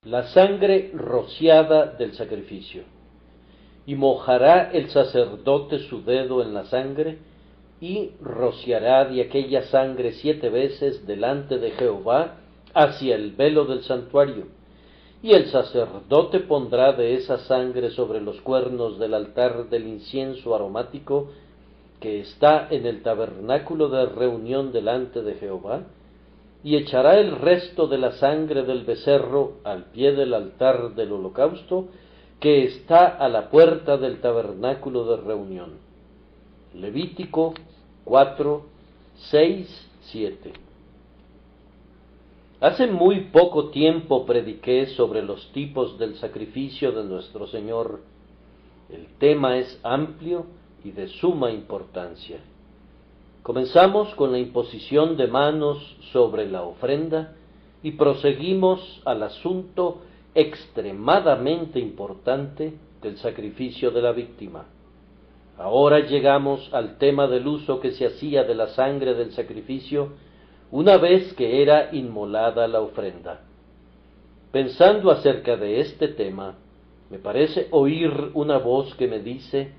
la sangre rociada del sacrificio. Y mojará el sacerdote su dedo en la sangre, y rociará de aquella sangre 7 veces delante de Jehová hacia el velo del santuario. Y el sacerdote pondrá de esa sangre sobre los cuernos del altar del incienso aromático que está en el tabernáculo de reunión delante de Jehová, y echará el resto de la sangre del becerro al pie del altar del holocausto que está a la puerta del tabernáculo de reunión. Levítico 4, 6, 7. Hace muy poco tiempo prediqué sobre los tipos del sacrificio de nuestro Señor. El tema es amplio y de suma importancia. Comenzamos con la imposición de manos sobre la ofrenda y proseguimos al asunto extremadamente importante del sacrificio de la víctima. Ahora llegamos al tema del uso que se hacía de la sangre del sacrificio una vez que era inmolada la ofrenda. Pensando acerca de este tema, me parece oír una voz que me dice: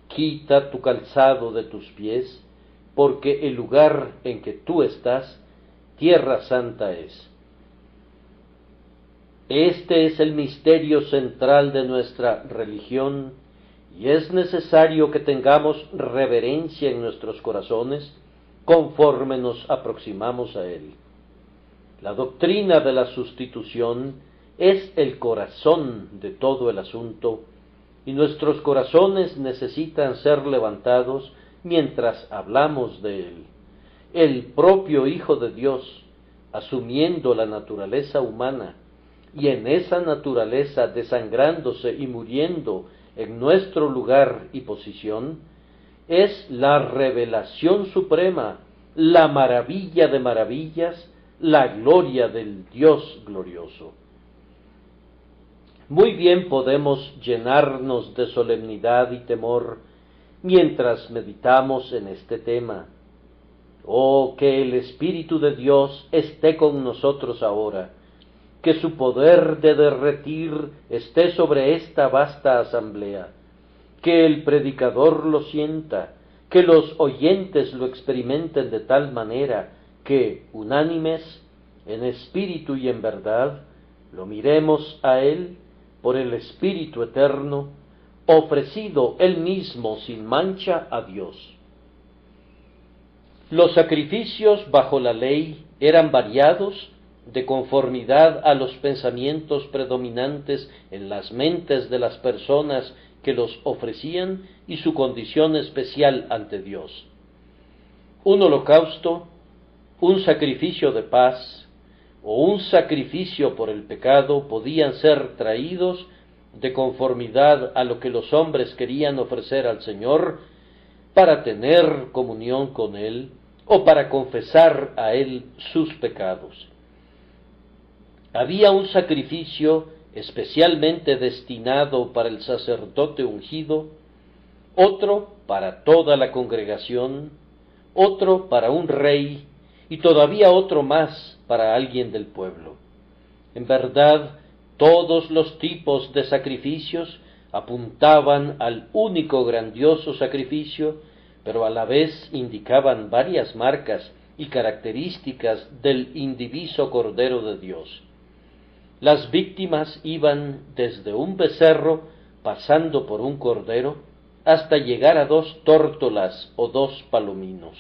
quita tu calzado de tus pies, porque el lugar en que tú estás, tierra santa es. Este es el misterio central de nuestra religión, y es necesario que tengamos reverencia en nuestros corazones conforme nos aproximamos a él. La doctrina de la sustitución es el corazón de todo el asunto, y nuestros corazones necesitan ser levantados mientras hablamos de él. El propio Hijo de Dios, asumiendo la naturaleza humana, y en esa naturaleza desangrándose y muriendo en nuestro lugar y posición, es la revelación suprema, la maravilla de maravillas, la gloria del Dios glorioso. Muy bien podemos llenarnos de solemnidad y temor mientras meditamos en este tema. Oh, que el Espíritu de Dios esté con nosotros ahora, que su poder de derretir esté sobre esta vasta asamblea, que el predicador lo sienta, que los oyentes lo experimenten de tal manera que, unánimes, en espíritu y en verdad, lo miremos a él por el Espíritu eterno, ofrecido él mismo sin mancha a Dios. Los sacrificios bajo la ley eran variados de conformidad a los pensamientos predominantes en las mentes de las personas que los ofrecían y su condición especial ante Dios. Un holocausto, un sacrificio de paz o un sacrificio por el pecado podían ser traídos de conformidad a lo que los hombres querían ofrecer al Señor para tener comunión con Él o para confesar a Él sus pecados. Había un sacrificio especialmente destinado para el sacerdote ungido, otro para toda la congregación, otro para un rey y todavía otro más para alguien del pueblo. En verdad, todos los tipos de sacrificios apuntaban al único grandioso sacrificio, pero a la vez indicaban varias marcas y características del indiviso Cordero de Dios. Las víctimas iban desde un becerro, pasando por un cordero, hasta llegar a 2 tórtolas o 2 palominos.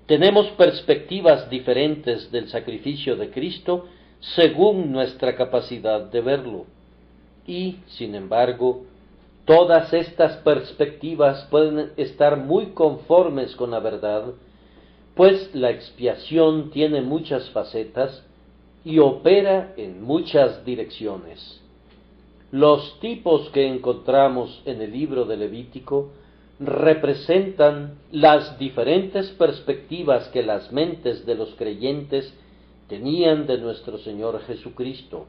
Tenemos perspectivas diferentes del sacrificio de Cristo según nuestra capacidad de verlo. Y, sin embargo, todas estas perspectivas pueden estar muy conformes con la verdad, pues la expiación tiene muchas facetas y opera en muchas direcciones. Los tipos que encontramos en el libro de Levítico representan las diferentes perspectivas que las mentes de los creyentes tenían de nuestro Señor Jesucristo.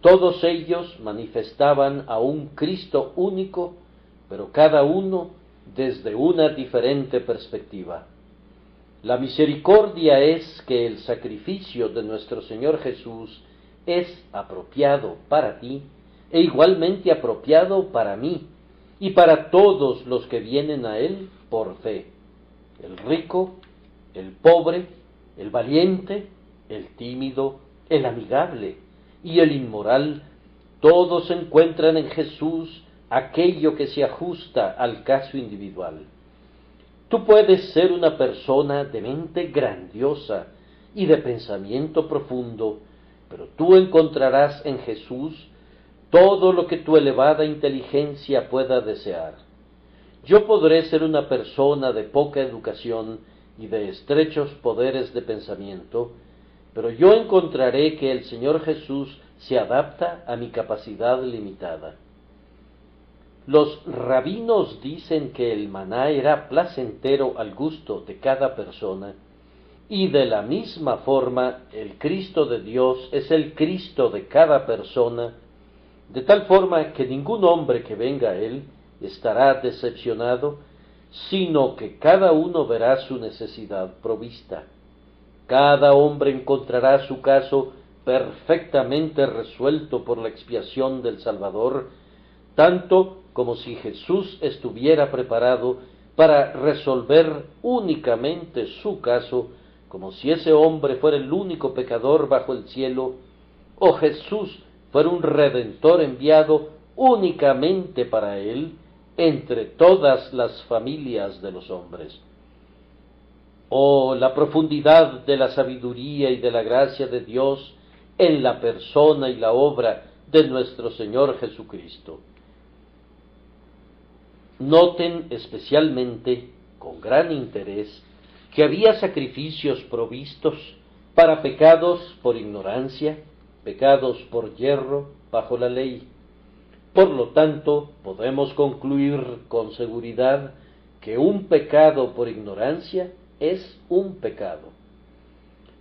Todos ellos manifestaban a un Cristo único, pero cada uno desde una diferente perspectiva. La misericordia es que el sacrificio de nuestro Señor Jesús es apropiado para ti e igualmente apropiado para mí y para todos los que vienen a Él por fe, el rico, el pobre, el valiente, el tímido, el amigable y el inmoral, todos encuentran en Jesús aquello que se ajusta al caso individual. Tú puedes ser una persona de mente grandiosa y de pensamiento profundo, pero tú encontrarás en Jesús todo lo que tu elevada inteligencia pueda desear. Yo podré ser una persona de poca educación y de estrechos poderes de pensamiento, pero yo encontraré que el Señor Jesús se adapta a mi capacidad limitada. Los rabinos dicen que el maná era placentero al gusto de cada persona, y de la misma forma el Cristo de Dios es el Cristo de cada persona, de tal forma que ningún hombre que venga a Él estará decepcionado, sino que cada uno verá su necesidad provista. Cada hombre encontrará su caso perfectamente resuelto por la expiación del Salvador, tanto como si Jesús estuviera preparado para resolver únicamente su caso, como si ese hombre fuera el único pecador bajo el cielo, o Jesús fuera un redentor enviado únicamente para él entre todas las familias de los hombres. Oh, la profundidad de la sabiduría y de la gracia de Dios en la persona y la obra de nuestro Señor Jesucristo. Noten especialmente, con gran interés, que había sacrificios provistos para pecados por ignorancia, pecados por yerro bajo la ley. Por lo tanto, podemos concluir con seguridad que un pecado por ignorancia es un pecado.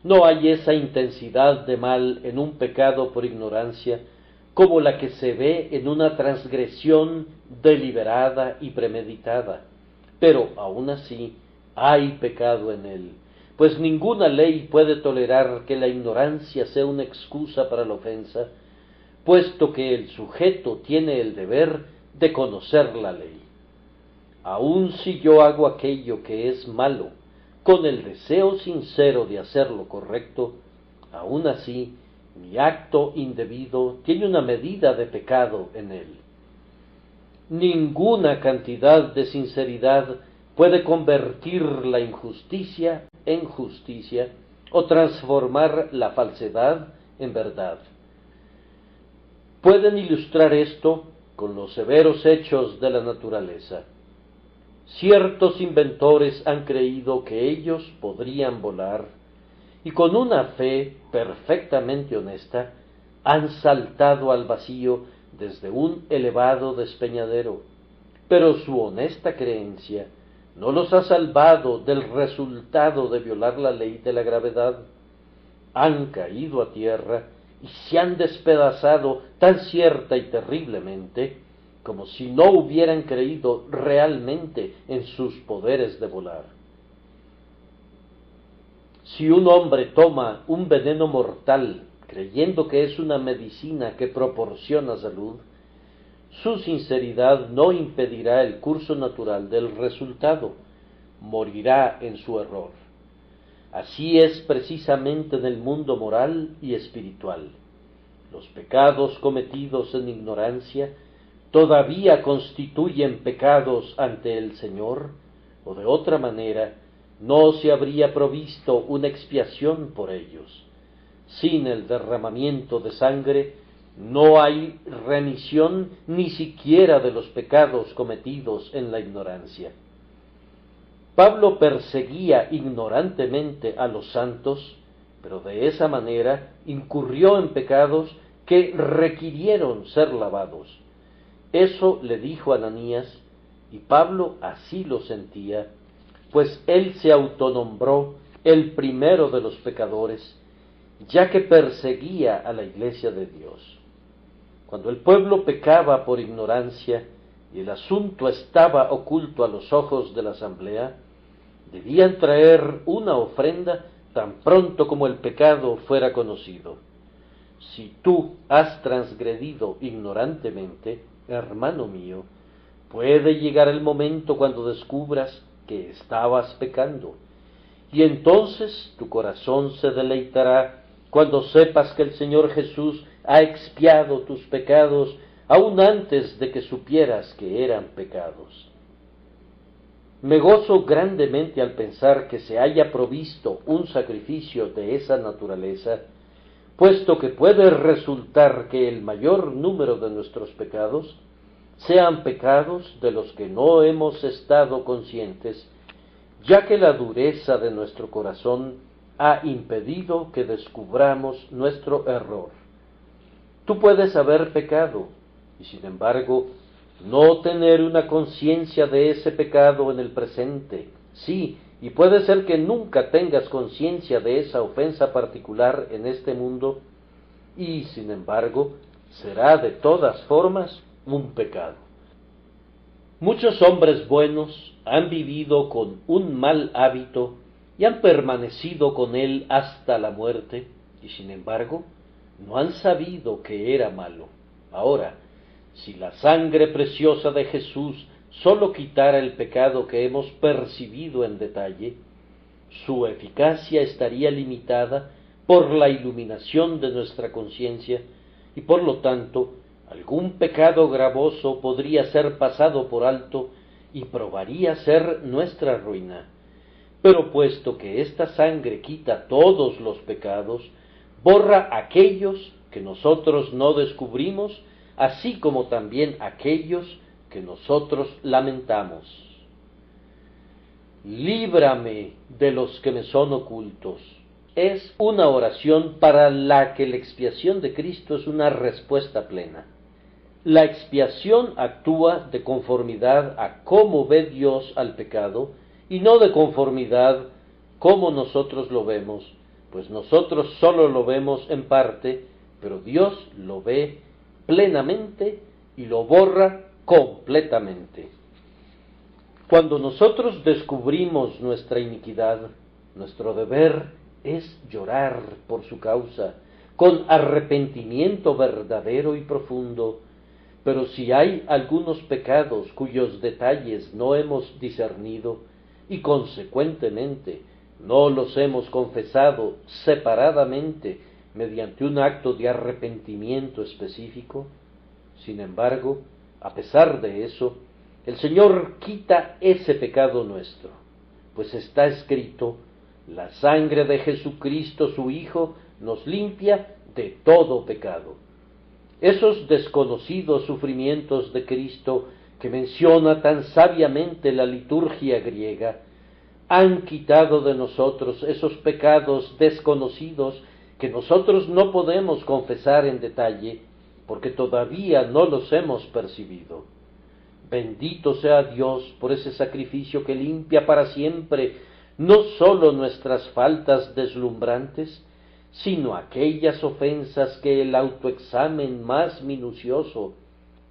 No hay esa intensidad de mal en un pecado por ignorancia como la que se ve en una transgresión deliberada y premeditada, pero aún así hay pecado en él, pues ninguna ley puede tolerar que la ignorancia sea una excusa para la ofensa, puesto que el sujeto tiene el deber de conocer la ley. Aun si yo hago aquello que es malo, con el deseo sincero de hacer lo correcto, aun así mi acto indebido tiene una medida de pecado en él. Ninguna cantidad de sinceridad puede convertir la injusticia en justicia o transformar la falsedad en verdad. Pueden ilustrar esto con los severos hechos de la naturaleza. Ciertos inventores han creído que ellos podrían volar y con una fe perfectamente honesta han saltado al vacío desde un elevado despeñadero, pero su honesta creencia no los ha salvado del resultado de violar la ley de la gravedad. Han caído a tierra y se han despedazado tan cierta y terriblemente como si no hubieran creído realmente en sus poderes de volar. Si un hombre toma un veneno mortal creyendo que es una medicina que proporciona salud, su sinceridad no impedirá el curso natural del resultado, morirá en su error. Así es precisamente en el mundo moral y espiritual. Los pecados cometidos en ignorancia todavía constituyen pecados ante el Señor, o de otra manera, no se habría provisto una expiación por ellos. Sin el derramamiento de sangre, no hay remisión ni siquiera de los pecados cometidos en la ignorancia. Pablo perseguía ignorantemente a los santos, pero de esa manera incurrió en pecados que requirieron ser lavados. Eso le dijo Ananías, y Pablo así lo sentía, pues él se autonombró el primero de los pecadores, ya que perseguía a la iglesia de Dios. Cuando el pueblo pecaba por ignorancia y el asunto estaba oculto a los ojos de la asamblea, Debían traer una ofrenda tan pronto como el pecado fuera conocido. Si tú has transgredido ignorantemente, hermano mío, puede llegar el momento cuando descubras que estabas pecando, y entonces tu corazón se deleitará cuando sepas que el Señor Jesús ha expiado tus pecados aún antes de que supieras que eran pecados. Me gozo grandemente al pensar que se haya provisto un sacrificio de esa naturaleza, puesto que puede resultar que el mayor número de nuestros pecados sean pecados de los que no hemos estado conscientes, ya que la dureza de nuestro corazón ha impedido que descubramos nuestro error. Tú puedes haber pecado, y sin embargo, no tener una conciencia de ese pecado en el presente. Sí, y puede ser que nunca tengas conciencia de esa ofensa particular en este mundo, y sin embargo, será de todas formas un pecado. Muchos hombres buenos han vivido con un mal hábito y han permanecido con él hasta la muerte, y sin embargo, no han sabido que era malo. Ahora, si la sangre preciosa de Jesús sólo quitara el pecado que hemos percibido en detalle, su eficacia estaría limitada por la iluminación de nuestra conciencia, y por lo tanto, algún pecado gravoso podría ser pasado por alto y probaría ser nuestra ruina. Pero puesto que esta sangre quita todos los pecados, borra aquellos que nosotros no descubrimos, así como también aquellos que nosotros lamentamos. Líbrame de los que me son ocultos. Es una oración para la que la expiación de Cristo es una respuesta plena. La expiación actúa de conformidad a cómo ve Dios al pecado y no de conformidad como nosotros lo vemos, pues nosotros solo lo vemos en parte, pero Dios lo ve plenamente y lo borra completamente. Cuando nosotros descubrimos nuestra iniquidad, nuestro deber es llorar por su causa, con arrepentimiento verdadero y profundo. Pero si hay algunos pecados cuyos detalles no hemos discernido, y consecuentemente no los hemos confesado separadamente mediante un acto de arrepentimiento específico, sin embargo, a pesar de eso, el Señor quita ese pecado nuestro, pues está escrito: la sangre de Jesucristo su Hijo nos limpia de todo pecado. Esos desconocidos sufrimientos de Cristo que menciona tan sabiamente la liturgia griega, han quitado de nosotros esos pecados desconocidos que nosotros no podemos confesar en detalle, porque todavía no los hemos percibido. Bendito sea Dios por ese sacrificio que limpia para siempre no sólo nuestras faltas deslumbrantes, sino aquellas ofensas que el autoexamen más minucioso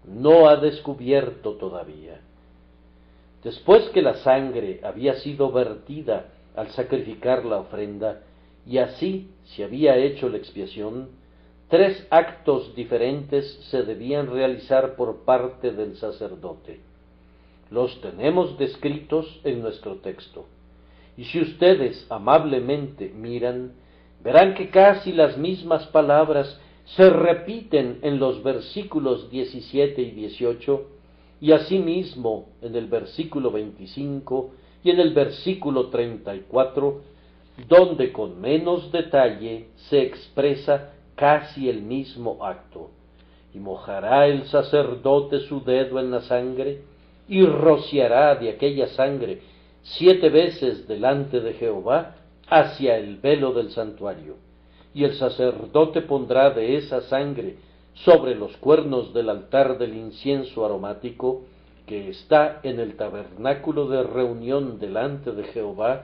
no ha descubierto todavía. Después que la sangre había sido vertida al sacrificar la ofrenda, y así se había hecho la expiación, 3 actos diferentes se debían realizar por parte del sacerdote. Los tenemos descritos en nuestro texto, y si ustedes amablemente miran, verán que casi las mismas palabras se repiten en los versículos 17 y 18, y asimismo en el versículo 25 y en el versículo 34, donde con menos detalle se expresa casi el mismo acto. Y mojará el sacerdote su dedo en la sangre, y rociará de aquella sangre 7 veces delante de Jehová hacia el velo del santuario. Y el sacerdote pondrá de esa sangre sobre los cuernos del altar del incienso aromático, que está en el tabernáculo de reunión delante de Jehová,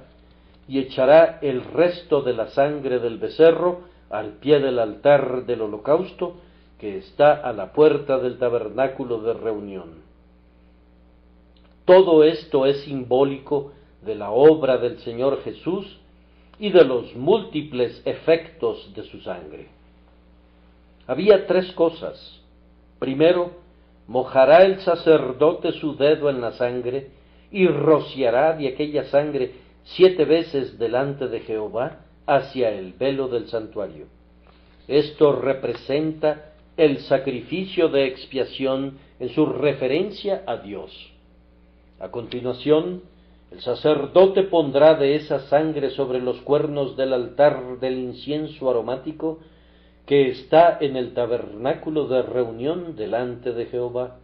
y echará el resto de la sangre del becerro al pie del altar del holocausto, que está a la puerta del tabernáculo de reunión. Todo esto es simbólico de la obra del Señor Jesús y de los múltiples efectos de su sangre. Había tres cosas. Primero, mojará el sacerdote su dedo en la sangre y rociará de aquella sangre 7 veces delante de Jehová hacia el velo del santuario. Esto representa el sacrificio de expiación en su referencia a Dios. A continuación, el sacerdote pondrá de esa sangre sobre los cuernos del altar del incienso aromático que está en el tabernáculo de reunión delante de Jehová.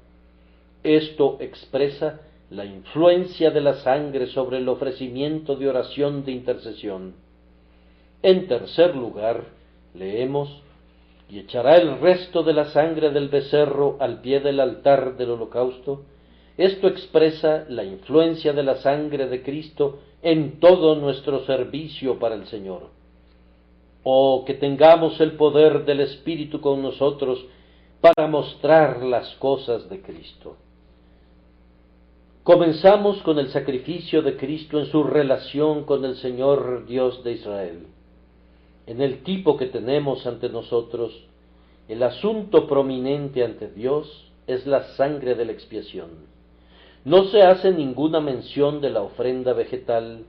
Esto expresa la influencia de la sangre sobre el ofrecimiento de oración de intercesión. En tercer lugar, leemos: y echará el resto de la sangre del becerro al pie del altar del holocausto. Esto expresa la influencia de la sangre de Cristo en todo nuestro servicio para el Señor. Oh, que tengamos el poder del Espíritu con nosotros para mostrar las cosas de Cristo. Comenzamos con el sacrificio de Cristo en su relación con el Señor Dios de Israel. En el tipo que tenemos ante nosotros, el asunto prominente ante Dios es la sangre de la expiación. No se hace ninguna mención de la ofrenda vegetal,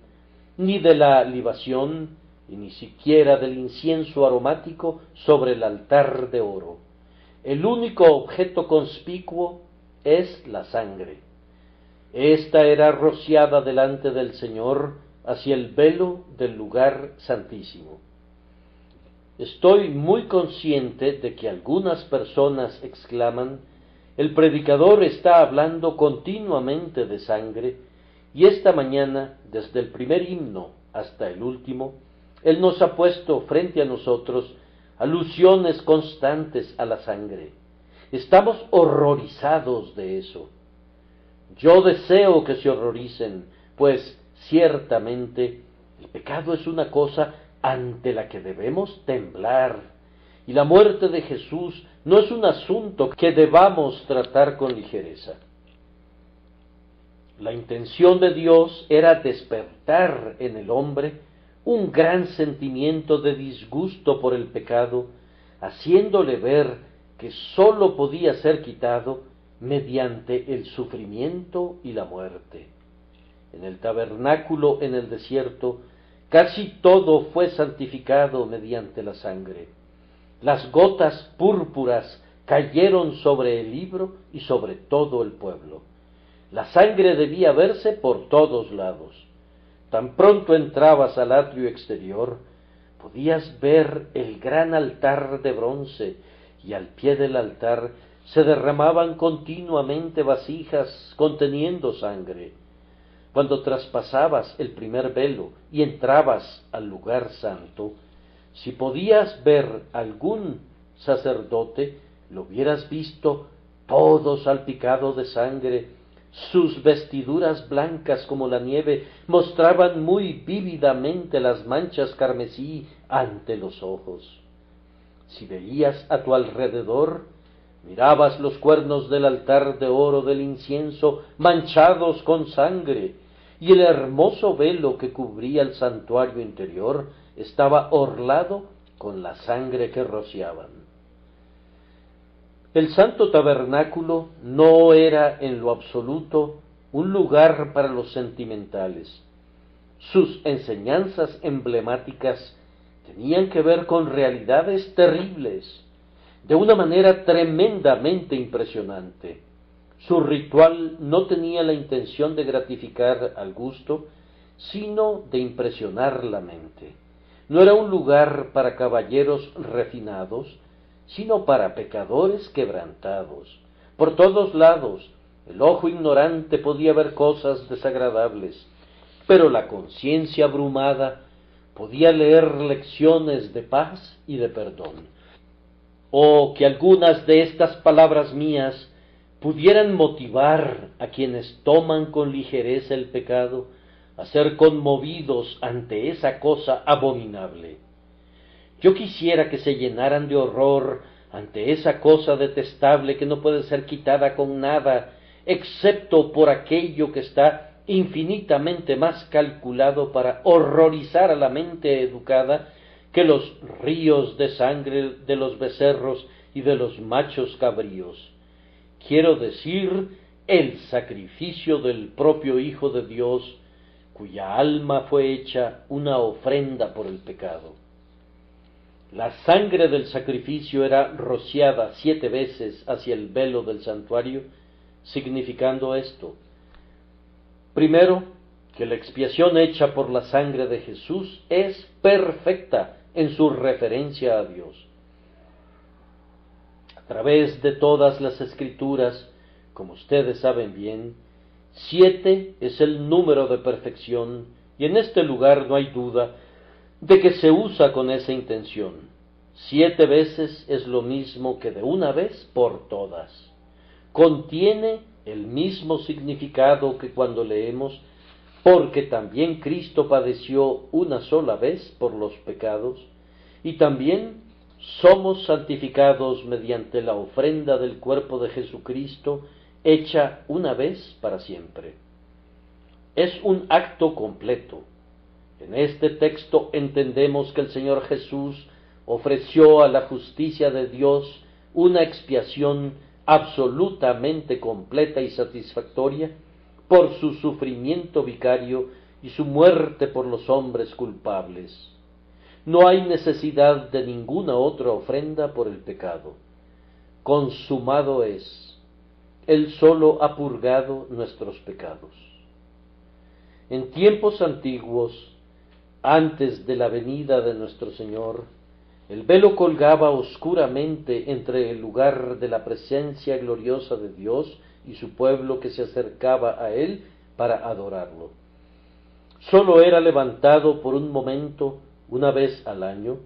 ni de la libación, y ni siquiera del incienso aromático sobre el altar de oro. El único objeto conspicuo es la sangre. Esta era rociada delante del Señor hacia el velo del lugar santísimo. Estoy muy consciente de que algunas personas exclaman: el predicador está hablando continuamente de sangre, y esta mañana, desde el primer himno hasta el último, él nos ha puesto frente a nosotros alusiones constantes a la sangre. Estamos horrorizados de eso. Yo deseo que se horroricen, pues ciertamente el pecado es una cosa ante la que debemos temblar, y la muerte de Jesús no es un asunto que debamos tratar con ligereza. La intención de Dios era despertar en el hombre un gran sentimiento de disgusto por el pecado, haciéndole ver que sólo podía ser quitado mediante el sufrimiento y la muerte. En el tabernáculo en el desierto, casi todo fue santificado mediante la sangre. Las gotas púrpuras cayeron sobre el libro y sobre todo el pueblo. La sangre debía verse por todos lados. Tan pronto entrabas al atrio exterior, podías ver el gran altar de bronce, y al pie del altar se derramaban continuamente vasijas conteniendo sangre. Cuando traspasabas el primer velo y entrabas al lugar santo, si podías ver algún sacerdote, lo hubieras visto todo salpicado de sangre. Sus vestiduras blancas como la nieve mostraban muy vívidamente las manchas carmesí ante los ojos. Si veías a tu alrededor, mirabas los cuernos del altar de oro del incienso manchados con sangre, y el hermoso velo que cubría el santuario interior estaba orlado con la sangre que rociaban. El santo tabernáculo no era en lo absoluto un lugar para los sentimentales. Sus enseñanzas emblemáticas tenían que ver con realidades terribles, de una manera tremendamente impresionante. Su ritual no tenía la intención de gratificar al gusto, sino de impresionar la mente. No era un lugar para caballeros refinados, sino para pecadores quebrantados. Por todos lados, el ojo ignorante podía ver cosas desagradables, pero la conciencia abrumada podía leer lecciones de paz y de perdón. Oh, que algunas de estas palabras mías pudieran motivar a quienes toman con ligereza el pecado a ser conmovidos ante esa cosa abominable. Yo quisiera que se llenaran de horror ante esa cosa detestable que no puede ser quitada con nada, excepto por aquello que está infinitamente más calculado para horrorizar a la mente educada que los ríos de sangre de los becerros y de los machos cabríos. Quiero decir, el sacrificio del propio Hijo de Dios, cuya alma fue hecha una ofrenda por el pecado. La sangre del sacrificio era rociada 7 veces hacia el velo del santuario, significando esto: primero, que la expiación hecha por la sangre de Jesús es perfecta en su referencia a Dios. A través de todas las Escrituras, como ustedes saben bien, 7 es el número de perfección, y en este lugar no hay duda de que se usa con esa intención. 7 veces es lo mismo que de una vez por todas. Contiene el mismo significado que cuando leemos, porque también Cristo padeció una sola vez por los pecados, y también somos santificados mediante la ofrenda del cuerpo de Jesucristo, hecha una vez para siempre. Es un acto completo. En este texto entendemos que el Señor Jesús ofreció a la justicia de Dios una expiación absolutamente completa y satisfactoria por su sufrimiento vicario y su muerte por los hombres culpables. No hay necesidad de ninguna otra ofrenda por el pecado. Consumado es. Él solo ha purgado nuestros pecados. En tiempos antiguos, antes de la venida de nuestro Señor, el velo colgaba oscuramente entre el lugar de la presencia gloriosa de Dios y su pueblo que se acercaba a Él para adorarlo. Sólo era levantado por un momento, una vez al año,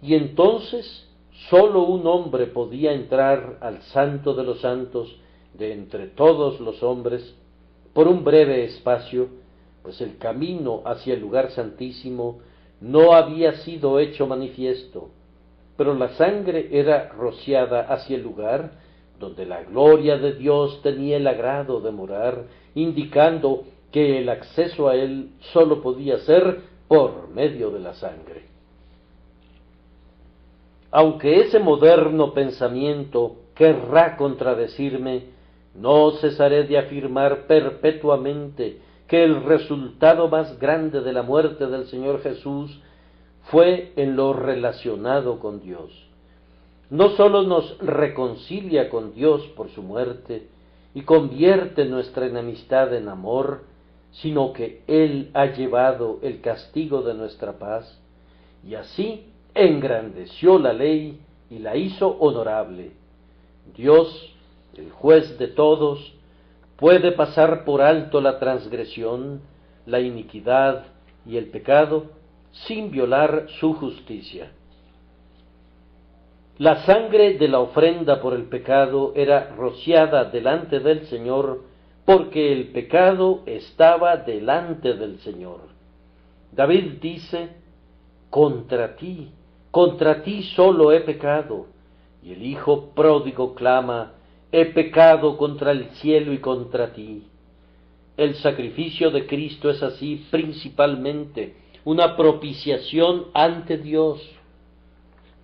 y entonces sólo un hombre podía entrar al Santo de los Santos de entre todos los hombres por un breve espacio, pues el camino hacia el lugar santísimo no había sido hecho manifiesto, pero la sangre era rociada hacia el lugar donde la gloria de Dios tenía el agrado de morar, indicando que el acceso a Él sólo podía ser por medio de la sangre. Aunque ese moderno pensamiento querrá contradecirme, no cesaré de afirmar perpetuamente que el resultado más grande de la muerte del Señor Jesús fue en lo relacionado con Dios. No sólo nos reconcilia con Dios por su muerte y convierte nuestra enemistad en amor, sino que Él ha llevado el castigo de nuestra paz, y así engrandeció la ley y la hizo honorable. Dios, el juez de todos, puede pasar por alto la transgresión, la iniquidad y el pecado sin violar su justicia. La sangre de la ofrenda por el pecado era rociada delante del Señor porque el pecado estaba delante del Señor. David dice: contra ti solo he pecado. Y el hijo pródigo clama: he pecado contra el cielo y contra ti. El sacrificio de Cristo es así principalmente una propiciación ante Dios.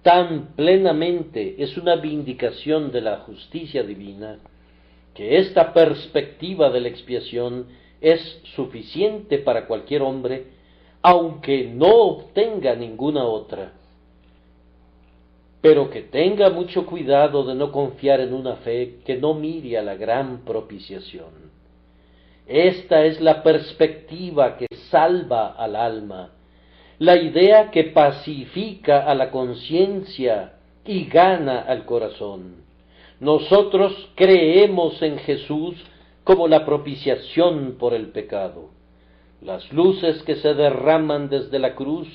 Tan plenamente es una vindicación de la justicia divina, que esta perspectiva de la expiación es suficiente para cualquier hombre, aunque no obtenga ninguna otra. Pero que tenga mucho cuidado de no confiar en una fe que no mire a la gran propiciación. Esta es la perspectiva que salva al alma, la idea que pacifica a la conciencia y gana al corazón. Nosotros creemos en Jesús como la propiciación por el pecado. Las luces que se derraman desde la cruz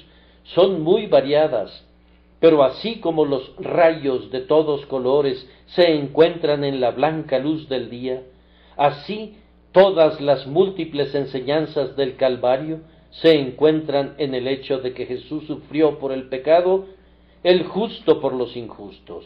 son muy variadas, pero así como los rayos de todos colores se encuentran en la blanca luz del día, así todas las múltiples enseñanzas del Calvario se encuentran en el hecho de que Jesús sufrió por el pecado, el justo por los injustos.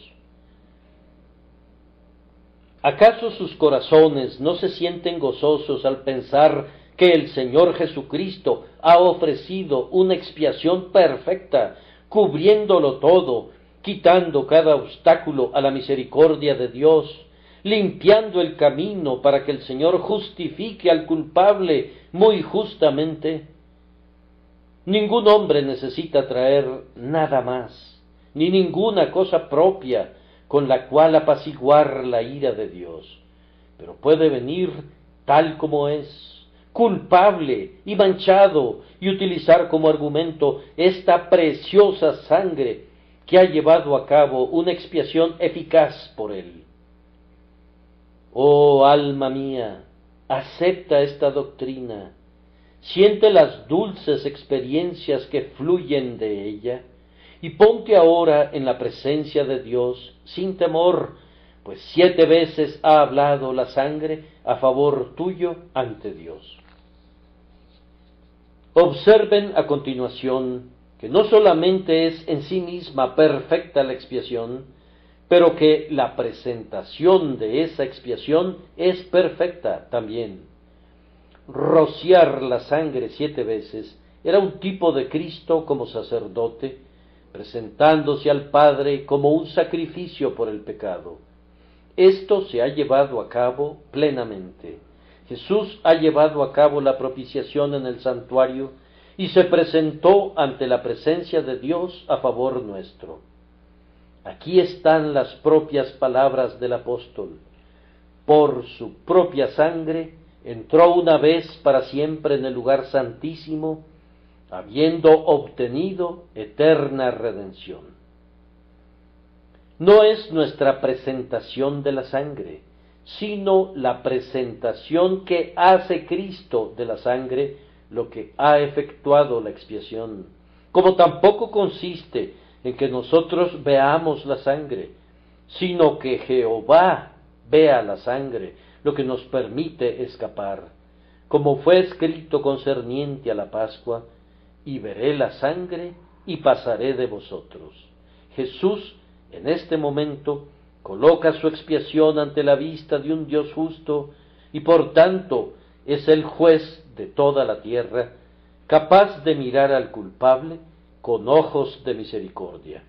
¿Acaso sus corazones no se sienten gozosos al pensar que el Señor Jesucristo ha ofrecido una expiación perfecta, cubriéndolo todo, quitando cada obstáculo a la misericordia de Dios, limpiando el camino para que el Señor justifique al culpable muy justamente. Ningún hombre necesita traer nada más, ni ninguna cosa propia con la cual apaciguar la ira de Dios, pero puede venir tal como es, culpable y manchado, y utilizar como argumento esta preciosa sangre que ha llevado a cabo una expiación eficaz por él. Oh alma mía, acepta esta doctrina, siente las dulces experiencias que fluyen de ella, y ponte ahora en la presencia de Dios sin temor, pues 7 veces ha hablado la sangre a favor tuyo ante Dios. Observen a continuación que no solamente es en sí misma perfecta la expiación, pero que la presentación de esa expiación es perfecta también. Rociar la sangre 7 veces era un tipo de Cristo como sacerdote, presentándose al Padre como un sacrificio por el pecado. Esto se ha llevado a cabo plenamente. Jesús ha llevado a cabo la propiciación en el santuario y se presentó ante la presencia de Dios a favor nuestro. Aquí están las propias palabras del apóstol. Por su propia sangre entró una vez para siempre en el lugar santísimo, habiendo obtenido eterna redención. No es nuestra presentación de la sangre, sino la presentación que hace Cristo de la sangre lo que ha efectuado la expiación, como tampoco consiste en que nosotros veamos la sangre, sino que Jehová vea la sangre, lo que nos permite escapar, como fue escrito concerniente a la Pascua, y veré la sangre y pasaré de vosotros. Jesús, en este momento, coloca su expiación ante la vista de un Dios justo, y por tanto es el juez de toda la tierra, capaz de mirar al culpable con ojos de misericordia.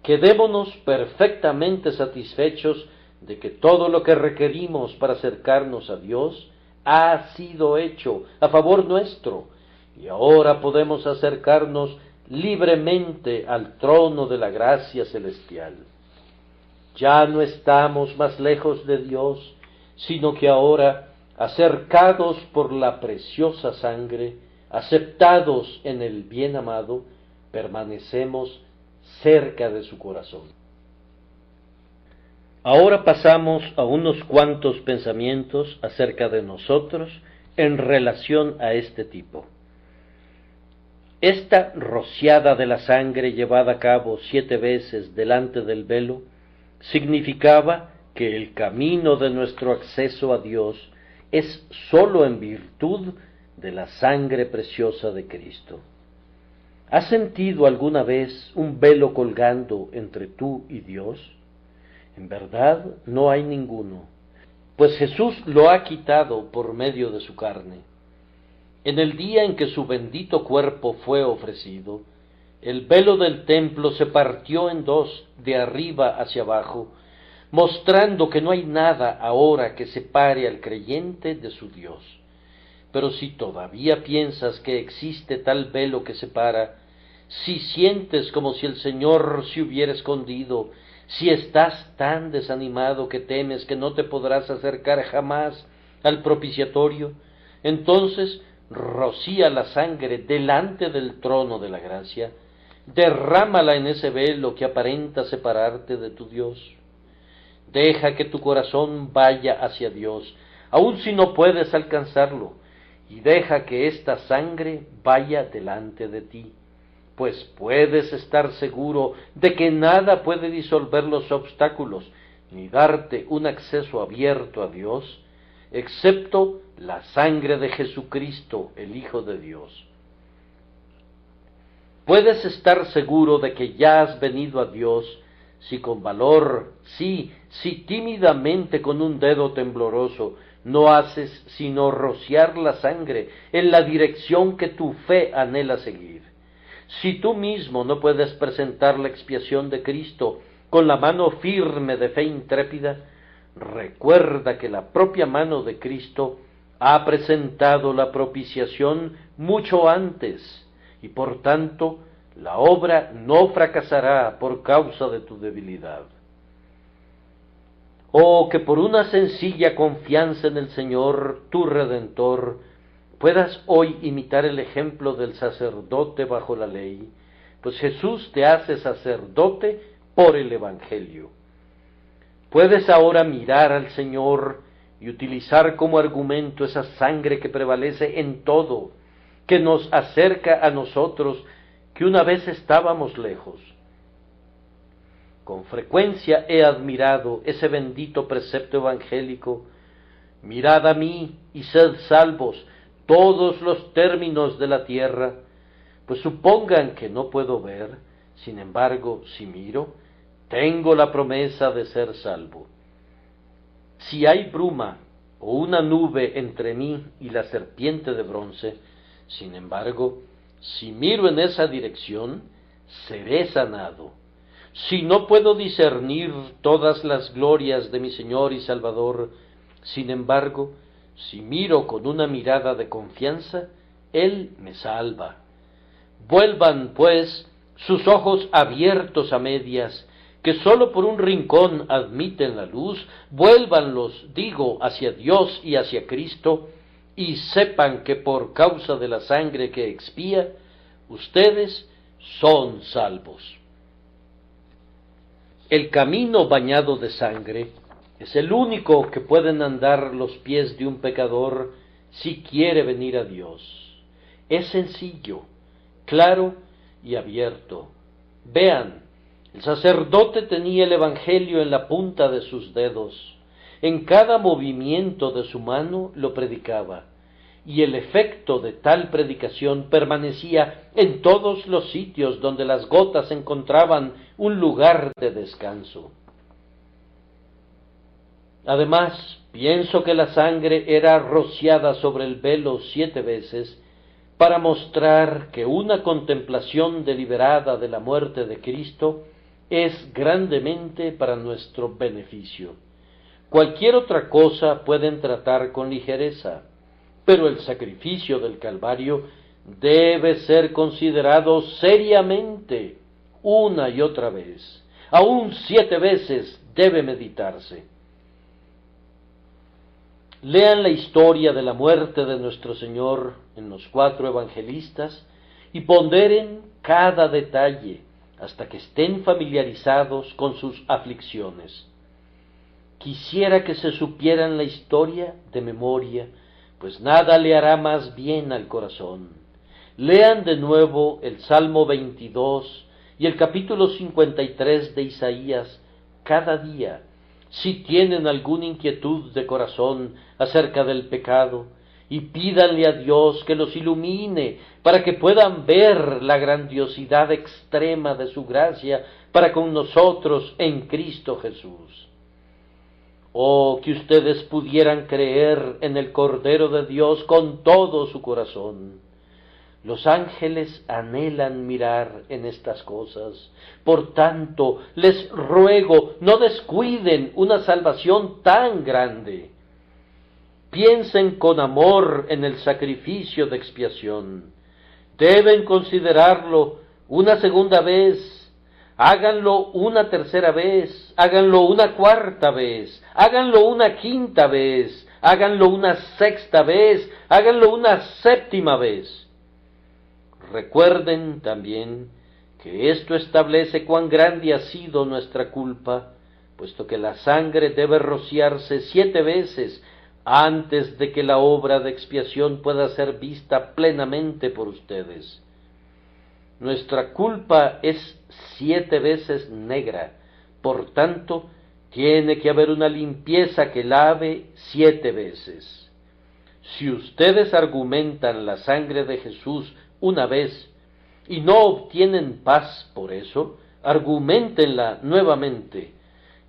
Quedémonos perfectamente satisfechos de que todo lo que requerimos para acercarnos a Dios ha sido hecho a favor nuestro, y ahora podemos acercarnos libremente al trono de la gracia celestial. Ya no estamos más lejos de Dios, sino que ahora, acercados por la preciosa sangre, aceptados en el bien amado, permanecemos cerca de su corazón. Ahora pasamos a unos cuantos pensamientos acerca de nosotros en relación a este tipo. Esta rociada de la sangre llevada a cabo 7 veces delante del velo significaba que el camino de nuestro acceso a Dios es sólo en virtud de la sangre preciosa de Cristo. ¿Has sentido alguna vez un velo colgando entre tú y Dios? En verdad no hay ninguno, pues Jesús lo ha quitado por medio de su carne. En el día en que su bendito cuerpo fue ofrecido, el velo del templo se partió en 2, de arriba hacia abajo, mostrando que no hay nada ahora que separe al creyente de su Dios. Pero si todavía piensas que existe tal velo que separa, si sientes como si el Señor se hubiera escondido, si estás tan desanimado que temes que no te podrás acercar jamás al propiciatorio, entonces rocía la sangre delante del trono de la gracia, derrámala en ese velo que aparenta separarte de tu Dios. Deja que tu corazón vaya hacia Dios, aun si no puedes alcanzarlo, y deja que esta sangre vaya delante de ti, pues puedes estar seguro de que nada puede disolver los obstáculos, ni darte un acceso abierto a Dios, excepto la sangre de Jesucristo, el Hijo de Dios. Puedes estar seguro de que ya has venido a Dios si con valor, si tímidamente con un dedo tembloroso no haces sino rociar la sangre en la dirección que tu fe anhela seguir. Si tú mismo no puedes presentar la expiación de Cristo con la mano firme de fe intrépida, recuerda que la propia mano de Cristo ha presentado la propiciación mucho antes, y por tanto la obra no fracasará por causa de tu debilidad. Oh, que por una sencilla confianza en el Señor, tu Redentor, puedas hoy imitar el ejemplo del sacerdote bajo la ley, pues Jesús te hace sacerdote por el Evangelio. Puedes ahora mirar al Señor y utilizar como argumento esa sangre que prevalece en todo, que nos acerca a nosotros, que una vez estábamos lejos. Con frecuencia he admirado ese bendito precepto evangélico: mirad a mí y sed salvos todos los términos de la tierra, pues supongan que no puedo ver, sin embargo, si miro, tengo la promesa de ser salvo. Si hay bruma o una nube entre mí y la serpiente de bronce, sin embargo, si miro en esa dirección, seré sanado. Si no puedo discernir todas las glorias de mi Señor y Salvador, sin embargo, si miro con una mirada de confianza, Él me salva. Vuelvan, pues, sus ojos abiertos a medias, que sólo por un rincón admiten la luz, vuélvanlos, digo, hacia Dios y hacia Cristo, y sepan que por causa de la sangre que expía, ustedes son salvos. El camino bañado de sangre es el único que pueden andar los pies de un pecador si quiere venir a Dios. Es sencillo, claro y abierto. Vean, el sacerdote tenía el Evangelio en la punta de sus dedos. En cada movimiento de su mano lo predicaba, y el efecto de tal predicación permanecía en todos los sitios donde las gotas encontraban un lugar de descanso. Además, pienso que la sangre era rociada sobre el velo 7 veces para mostrar que una contemplación deliberada de la muerte de Cristo es grandemente para nuestro beneficio. Cualquier otra cosa pueden tratar con ligereza, pero el sacrificio del Calvario debe ser considerado seriamente una y otra vez. Aún 7 veces debe meditarse. Lean la historia de la muerte de nuestro Señor en los 4 evangelistas y ponderen cada detalle hasta que estén familiarizados con sus aflicciones. Quisiera que se supieran la historia de memoria, pues nada le hará más bien al corazón. Lean de nuevo el Salmo 22 y el capítulo 53 de Isaías cada día, si tienen alguna inquietud de corazón acerca del pecado, y pídanle a Dios que los ilumine para que puedan ver la grandiosidad extrema de su gracia para con nosotros en Cristo Jesús. Oh, que ustedes pudieran creer en el Cordero de Dios con todo su corazón. Los ángeles anhelan mirar en estas cosas. Por tanto, les ruego, no descuiden una salvación tan grande. Piensen con amor en el sacrificio de expiación. Deben considerarlo una segunda vez. Háganlo una tercera vez, háganlo una cuarta vez, háganlo una quinta vez, háganlo una sexta vez, háganlo una séptima vez. Recuerden también que esto establece cuán grande ha sido nuestra culpa, puesto que la sangre debe rociarse 7 veces antes de que la obra de expiación pueda ser vista plenamente por ustedes. Nuestra culpa es 7 veces negra, por tanto, tiene que haber una limpieza que lave 7 veces. Si ustedes argumentan la sangre de Jesús una vez y no obtienen paz por eso, arguméntenla nuevamente.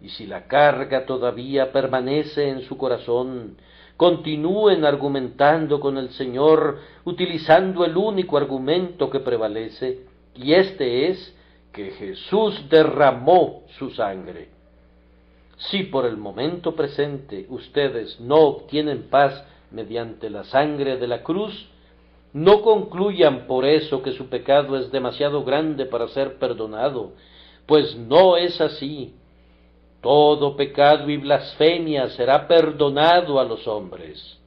Y si la carga todavía permanece en su corazón, continúen argumentando con el Señor, utilizando el único argumento que prevalece, y este es que Jesús derramó su sangre. Si por el momento presente ustedes no obtienen paz mediante la sangre de la cruz, no concluyan por eso que su pecado es demasiado grande para ser perdonado, pues no es así. Todo pecado y blasfemia será perdonado a los hombres.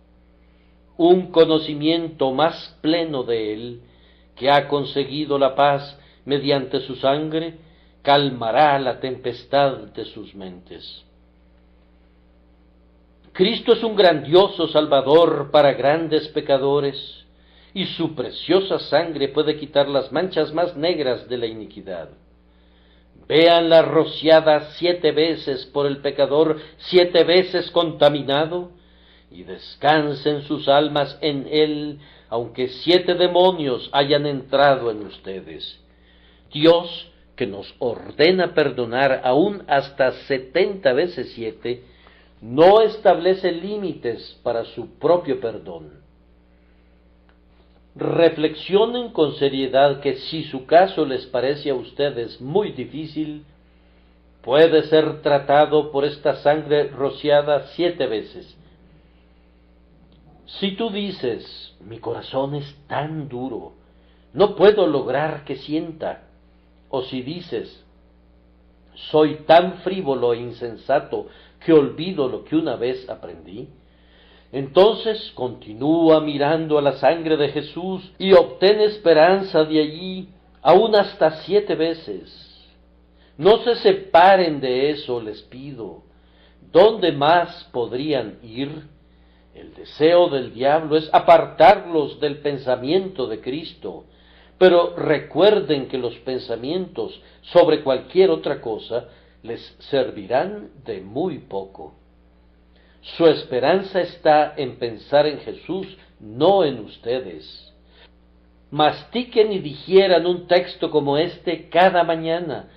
Un conocimiento más pleno de Él, que ha conseguido la paz mediante su sangre, calmará la tempestad de sus mentes. Cristo es un grandioso Salvador para grandes pecadores, y su preciosa sangre puede quitar las manchas más negras de la iniquidad. Véanla rociada 7 veces por el pecador, 7 veces contaminado, y descansen sus almas en él, aunque 7 demonios hayan entrado en ustedes. Dios, que nos ordena perdonar aún hasta 70 veces 7, no establece límites para su propio perdón. Reflexionen con seriedad que si su caso les parece a ustedes muy difícil, puede ser tratado por esta sangre rociada 7 veces. Si tú dices, mi corazón es tan duro, no puedo lograr que sienta, o si dices, soy tan frívolo e insensato que olvido lo que una vez aprendí, entonces continúa mirando a la sangre de Jesús y obtén esperanza de allí, aún hasta 7 veces. No se separen de eso, les pido. ¿Dónde más podrían ir? El deseo del diablo es apartarlos del pensamiento de Cristo, pero recuerden que los pensamientos sobre cualquier otra cosa les servirán de muy poco. Su esperanza está en pensar en Jesús, no en ustedes. Mastiquen y digieran un texto como este cada mañana,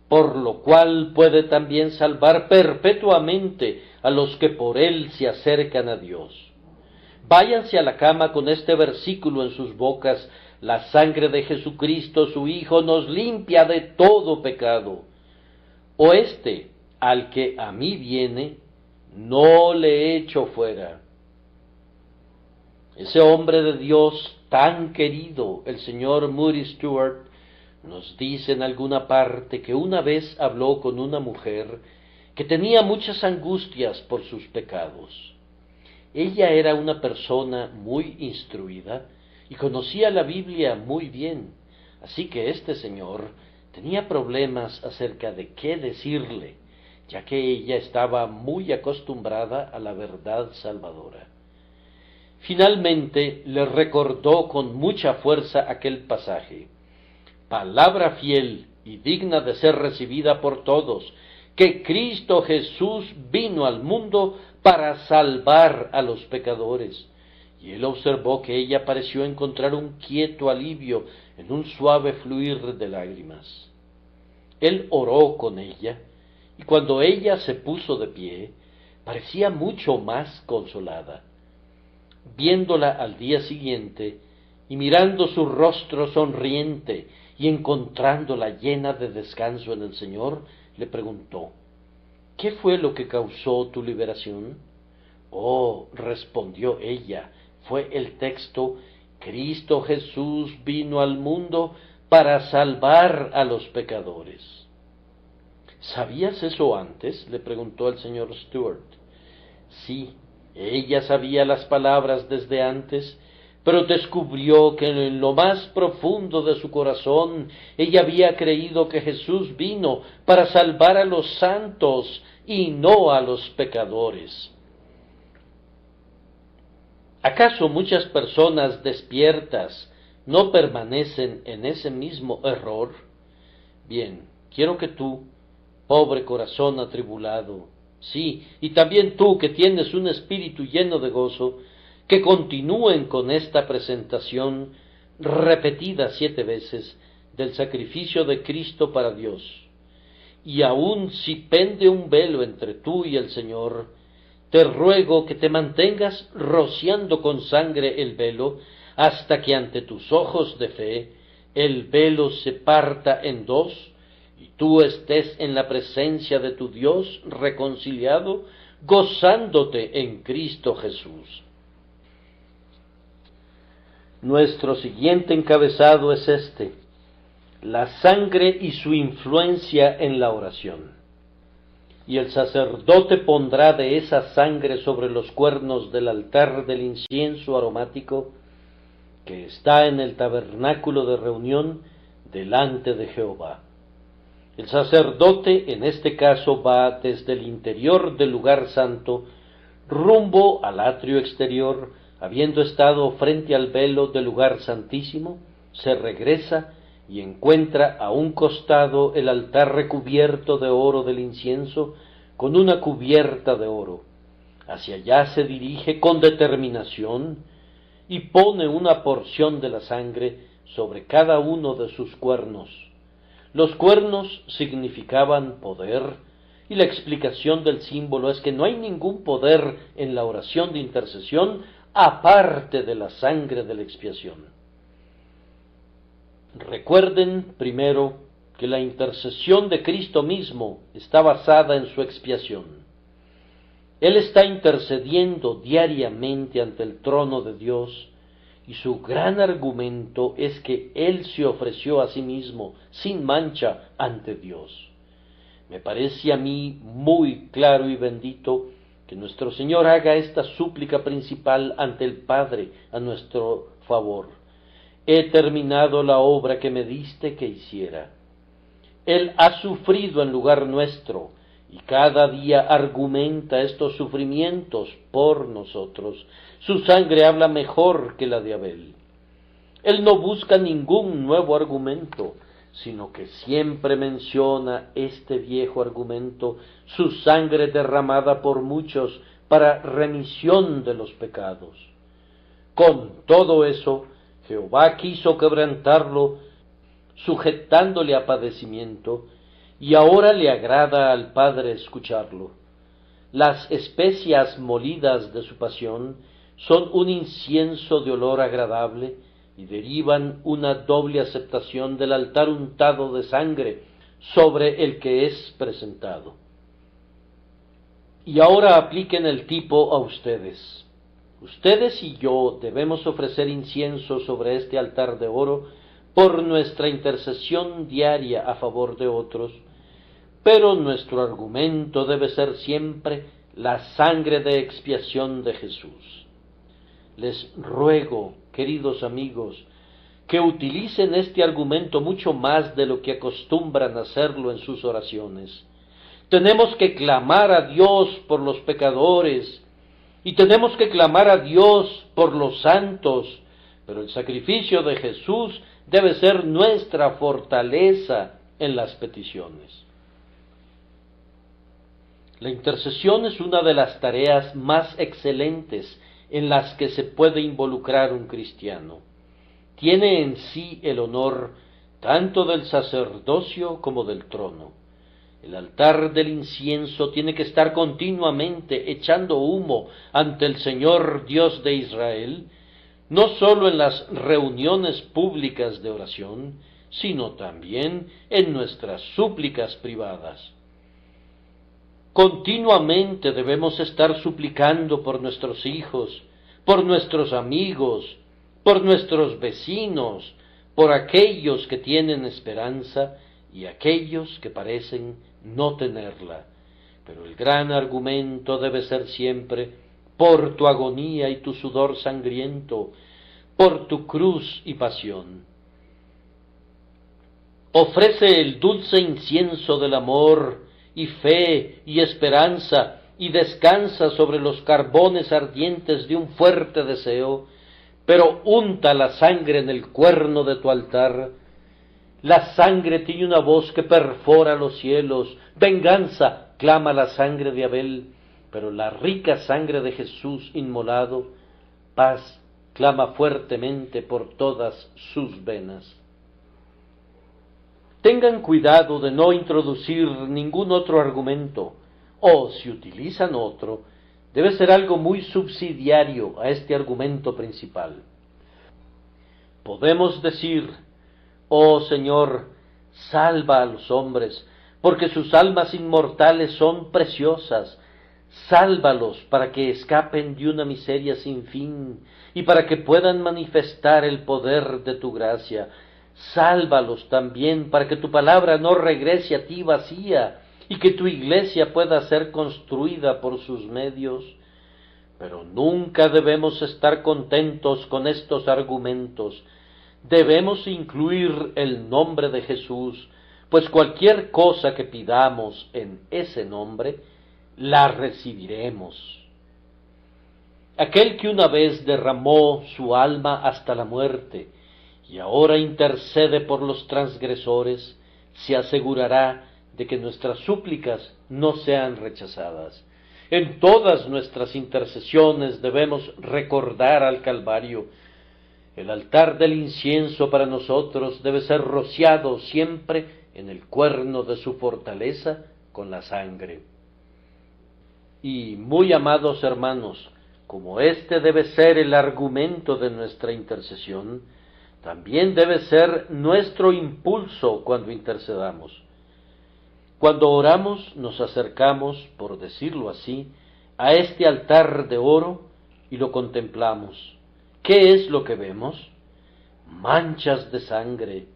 por lo cual puede también salvar perpetuamente a los que por él se acercan a Dios. Váyanse a la cama con este versículo en sus bocas: la sangre de Jesucristo, su Hijo, nos limpia de todo pecado. O este, al que a mí viene, no le echo fuera. Ese hombre de Dios tan querido, el señor Moody Stuart, nos dice en alguna parte que una vez habló con una mujer que tenía muchas angustias por sus pecados. Ella era una persona muy instruida y conocía la Biblia muy bien, así que este señor tenía problemas acerca de qué decirle, ya que ella estaba muy acostumbrada a la verdad salvadora. Finalmente le recordó con mucha fuerza aquel pasaje: palabra fiel y digna de ser recibida por todos, que Cristo Jesús vino al mundo para salvar a los pecadores. Y él observó que ella pareció encontrar un quieto alivio en un suave fluir de lágrimas. Él oró con ella, y cuando ella se puso de pie, parecía mucho más consolada. Viéndola al día siguiente, y mirando su rostro sonriente, y encontrándola llena de descanso en el Señor, le preguntó: ¿qué fue lo que causó tu liberación? Oh, respondió ella, fue el texto: Cristo Jesús vino al mundo para salvar a los pecadores. ¿Sabías eso antes?, le preguntó el señor Stuart. Sí, ella sabía las palabras desde antes, pero descubrió que en lo más profundo de su corazón ella había creído que Jesús vino para salvar a los santos y no a los pecadores. ¿Acaso muchas personas despiertas no permanecen en ese mismo error? Bien, quiero que tú, pobre corazón atribulado, sí, y también tú que tienes un espíritu lleno de gozo, que continúen con esta presentación repetida 7 veces del sacrificio de Cristo para Dios. Y aun si pende un velo entre tú y el Señor, te ruego que te mantengas rociando con sangre el velo, hasta que ante tus ojos de fe el velo se parta en dos, y tú estés en la presencia de tu Dios reconciliado, gozándote en Cristo Jesús. Nuestro siguiente encabezado es este: la sangre y su influencia en la oración. Y el sacerdote pondrá de esa sangre sobre los cuernos del altar del incienso aromático que está en el tabernáculo de reunión delante de Jehová. El sacerdote en este caso va desde el interior del lugar santo rumbo al atrio exterior, habiendo estado frente al velo del lugar santísimo, se regresa y encuentra a un costado el altar recubierto de oro del incienso con una cubierta de oro. Hacia allá se dirige con determinación y pone una porción de la sangre sobre cada uno de sus cuernos. Los cuernos significaban poder, y la explicación del símbolo es que no hay ningún poder en la oración de intercesión aparte de la sangre de la expiación. Recuerden primero que la intercesión de Cristo mismo está basada en su expiación. Él está intercediendo diariamente ante el trono de Dios, y su gran argumento es que Él se ofreció a sí mismo sin mancha ante Dios. Me parece a mí muy claro y bendito que nuestro Señor haga esta súplica principal ante el Padre a nuestro favor: he terminado la obra que me diste que hiciera. Él ha sufrido en lugar nuestro, y cada día argumenta estos sufrimientos por nosotros. Su sangre habla mejor que la de Abel. Él no busca ningún nuevo argumento, sino que siempre menciona este viejo argumento: su sangre derramada por muchos para remisión de los pecados. Con todo eso, Jehová quiso quebrantarlo, sujetándole a padecimiento, y ahora le agrada al Padre escucharlo. Las especias molidas de su pasión son un incienso de olor agradable y derivan una doble aceptación del altar untado de sangre sobre el que es presentado. Y ahora apliquen el tipo a ustedes. Ustedes y yo debemos ofrecer incienso sobre este altar de oro por nuestra intercesión diaria a favor de otros, pero nuestro argumento debe ser siempre la sangre de expiación de Jesús. Les ruego, queridos amigos, que utilicen este argumento mucho más de lo que acostumbran hacerlo en sus oraciones. Tenemos que clamar a Dios por los pecadores, y tenemos que clamar a Dios por los santos, pero el sacrificio de Jesús debe ser nuestra fortaleza en las peticiones. La intercesión es una de las tareas más excelentes en las que se puede involucrar un cristiano. Tiene en sí el honor tanto del sacerdocio como del trono. El altar del incienso tiene que estar continuamente echando humo ante el Señor Dios de Israel, no sólo en las reuniones públicas de oración, sino también en nuestras súplicas privadas. Continuamente debemos estar suplicando por nuestros hijos, por nuestros amigos, por nuestros vecinos, por aquellos que tienen esperanza y aquellos que parecen no tenerla. Pero el gran argumento debe ser siempre: por tu agonía y tu sudor sangriento, por tu cruz y pasión. Ofrece el dulce incienso del amor y fe y esperanza, y descansa sobre los carbones ardientes de un fuerte deseo, pero unta la sangre en el cuerno de tu altar. La sangre tiene una voz que perfora los cielos. Venganza, clama la sangre de Abel, pero la rica sangre de Jesús inmolado, paz, clama fuertemente por todas sus venas. Tengan cuidado de no introducir ningún otro argumento, o si utilizan otro, debe ser algo muy subsidiario a este argumento principal. Podemos decir: oh Señor, salva a los hombres, porque sus almas inmortales son preciosas. Sálvalos para que escapen de una miseria sin fin y para que puedan manifestar el poder de tu gracia. Sálvalos también para que tu palabra no regrese a ti vacía y que tu iglesia pueda ser construida por sus medios. Pero nunca debemos estar contentos con estos argumentos. Debemos incluir el nombre de Jesús, pues cualquier cosa que pidamos en ese nombre, la recibiremos. Aquel que una vez derramó su alma hasta la muerte y ahora intercede por los transgresores, se asegurará de que nuestras súplicas no sean rechazadas. En todas nuestras intercesiones debemos recordar al Calvario. El altar del incienso para nosotros debe ser rociado siempre en el cuerno de su fortaleza con la sangre. Y, muy amados hermanos, como este debe ser el argumento de nuestra intercesión, también debe ser nuestro impulso cuando intercedamos. Cuando oramos nos acercamos, por decirlo así, a este altar de oro y lo contemplamos. ¿Qué es lo que vemos? Manchas de sangre.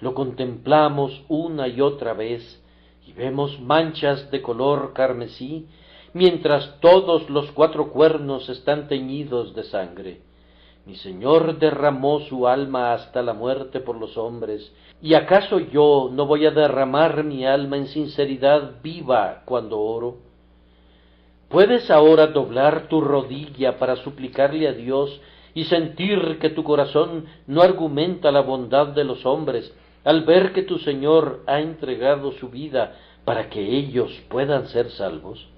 Lo contemplamos una y otra vez y vemos manchas de color carmesí, mientras todos los 4 cuernos están teñidos de sangre. Mi Señor derramó su alma hasta la muerte por los hombres, ¿y acaso yo no voy a derramar mi alma en sinceridad viva cuando oro? ¿Puedes ahora doblar tu rodilla para suplicarle a Dios y sentir que tu corazón no argumenta la bondad de los hombres al ver que tu Señor ha entregado su vida para que ellos puedan ser salvos?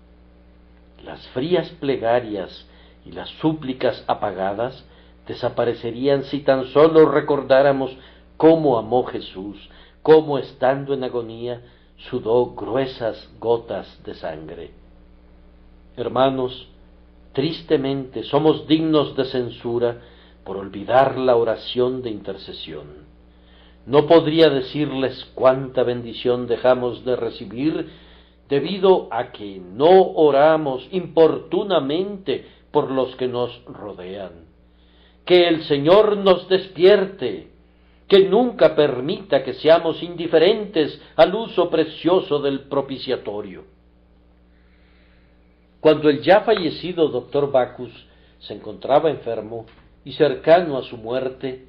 Las frías plegarias y las súplicas apagadas desaparecerían si tan solo recordáramos cómo amó Jesús, cómo estando en agonía sudó gruesas gotas de sangre. Hermanos, tristemente somos dignos de censura por olvidar la oración de intercesión. No podría decirles cuánta bendición dejamos de recibir debido a que no oramos importunamente por los que nos rodean. Que el Señor nos despierte, que nunca permita que seamos indiferentes al uso precioso del propiciatorio. Cuando el ya fallecido doctor Bacchus se encontraba enfermo y cercano a su muerte,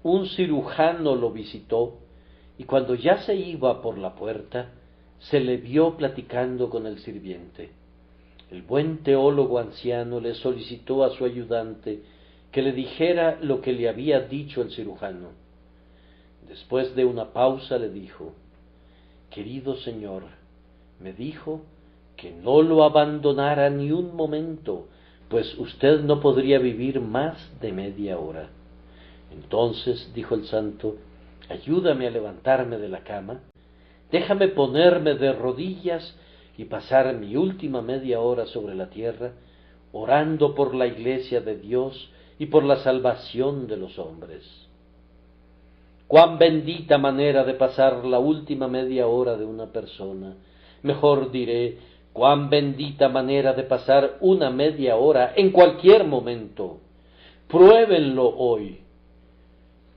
un cirujano lo visitó, y cuando ya se iba por la puerta, se le vio platicando con el sirviente. El buen teólogo anciano le solicitó a su ayudante que le dijera lo que le había dicho el cirujano. Después de una pausa le dijo: querido señor, me dijo que no lo abandonara ni un momento, pues usted no podría vivir más de media hora. Entonces, dijo el santo, ayúdame a levantarme de la cama, déjame ponerme de rodillas y pasar mi última media hora sobre la tierra, orando por la iglesia de Dios y por la salvación de los hombres. Cuán bendita manera de pasar la última media hora de una persona. Mejor diré, cuán bendita manera de pasar una media hora en cualquier momento. Pruébenlo hoy.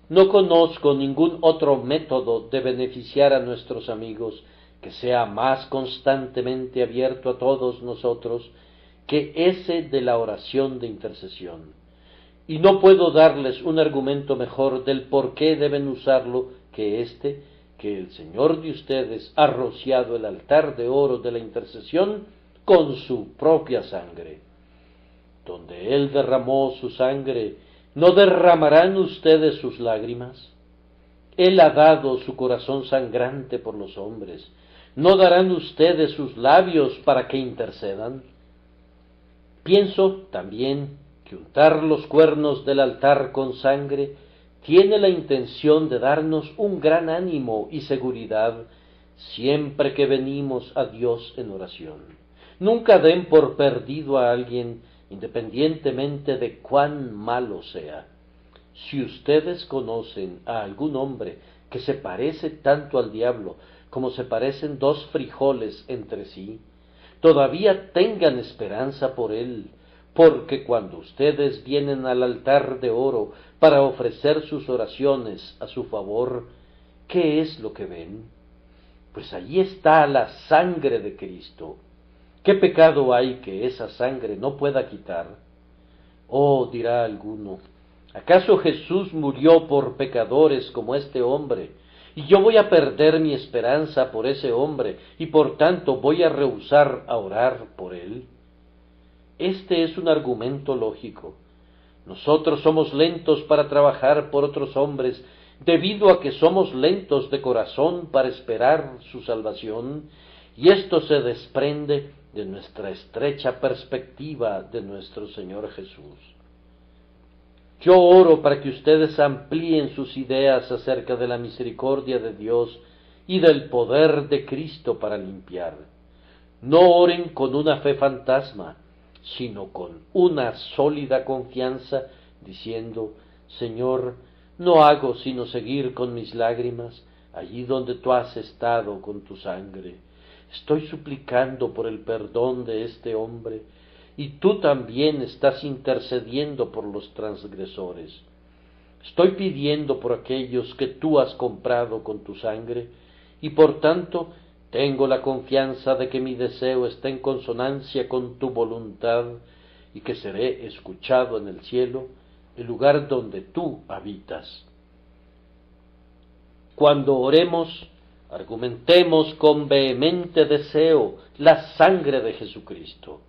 No conozco ningún otro método de beneficiar a nuestros amigos que sea más constantemente abierto a todos nosotros que ese de la oración de intercesión. Y no puedo darles un argumento mejor del por qué deben usarlo que el Señor de ustedes ha rociado el altar de oro de la intercesión con su propia sangre. Donde Él derramó su sangre, ¿no derramarán ustedes sus lágrimas? Él ha dado su corazón sangrante por los hombres. ¿No darán ustedes sus labios para que intercedan? Pienso también que untar los cuernos del altar con sangre tiene la intención de darnos un gran ánimo y seguridad siempre que venimos a Dios en oración. Nunca den por perdido a alguien, independientemente de cuán malo sea. Si ustedes conocen a algún hombre que se parece tanto al diablo como se parecen dos frijoles entre sí, todavía tengan esperanza por él, porque cuando ustedes vienen al altar de oro para ofrecer sus oraciones a su favor, ¿qué es lo que ven? Pues allí está la sangre de Cristo. ¿Qué pecado hay que esa sangre no pueda quitar? Oh, dirá alguno, ¿acaso Jesús murió por pecadores como este hombre? Y yo voy a perder mi esperanza por ese hombre, y por tanto voy a rehusar a orar por él. Este es un argumento lógico. Nosotros somos lentos para trabajar por otros hombres, debido a que somos lentos de corazón para esperar su salvación, y esto se desprende de nuestra estrecha perspectiva de nuestro Señor Jesús. Yo oro para que ustedes amplíen sus ideas acerca de la misericordia de Dios y del poder de Cristo para limpiar. No oren con una fe fantasma, sino con una sólida confianza, diciendo, Señor, no hago sino seguir con mis lágrimas allí donde tú has estado con tu sangre. Estoy suplicando por el perdón de este hombre, y tú también estás intercediendo por los transgresores. Estoy pidiendo por aquellos que tú has comprado con tu sangre, y por tanto tengo la confianza de que mi deseo está en consonancia con tu voluntad, y que seré escuchado en el cielo, el lugar donde tú habitas. Cuando oremos, argumentemos con vehemente deseo la sangre de Jesucristo.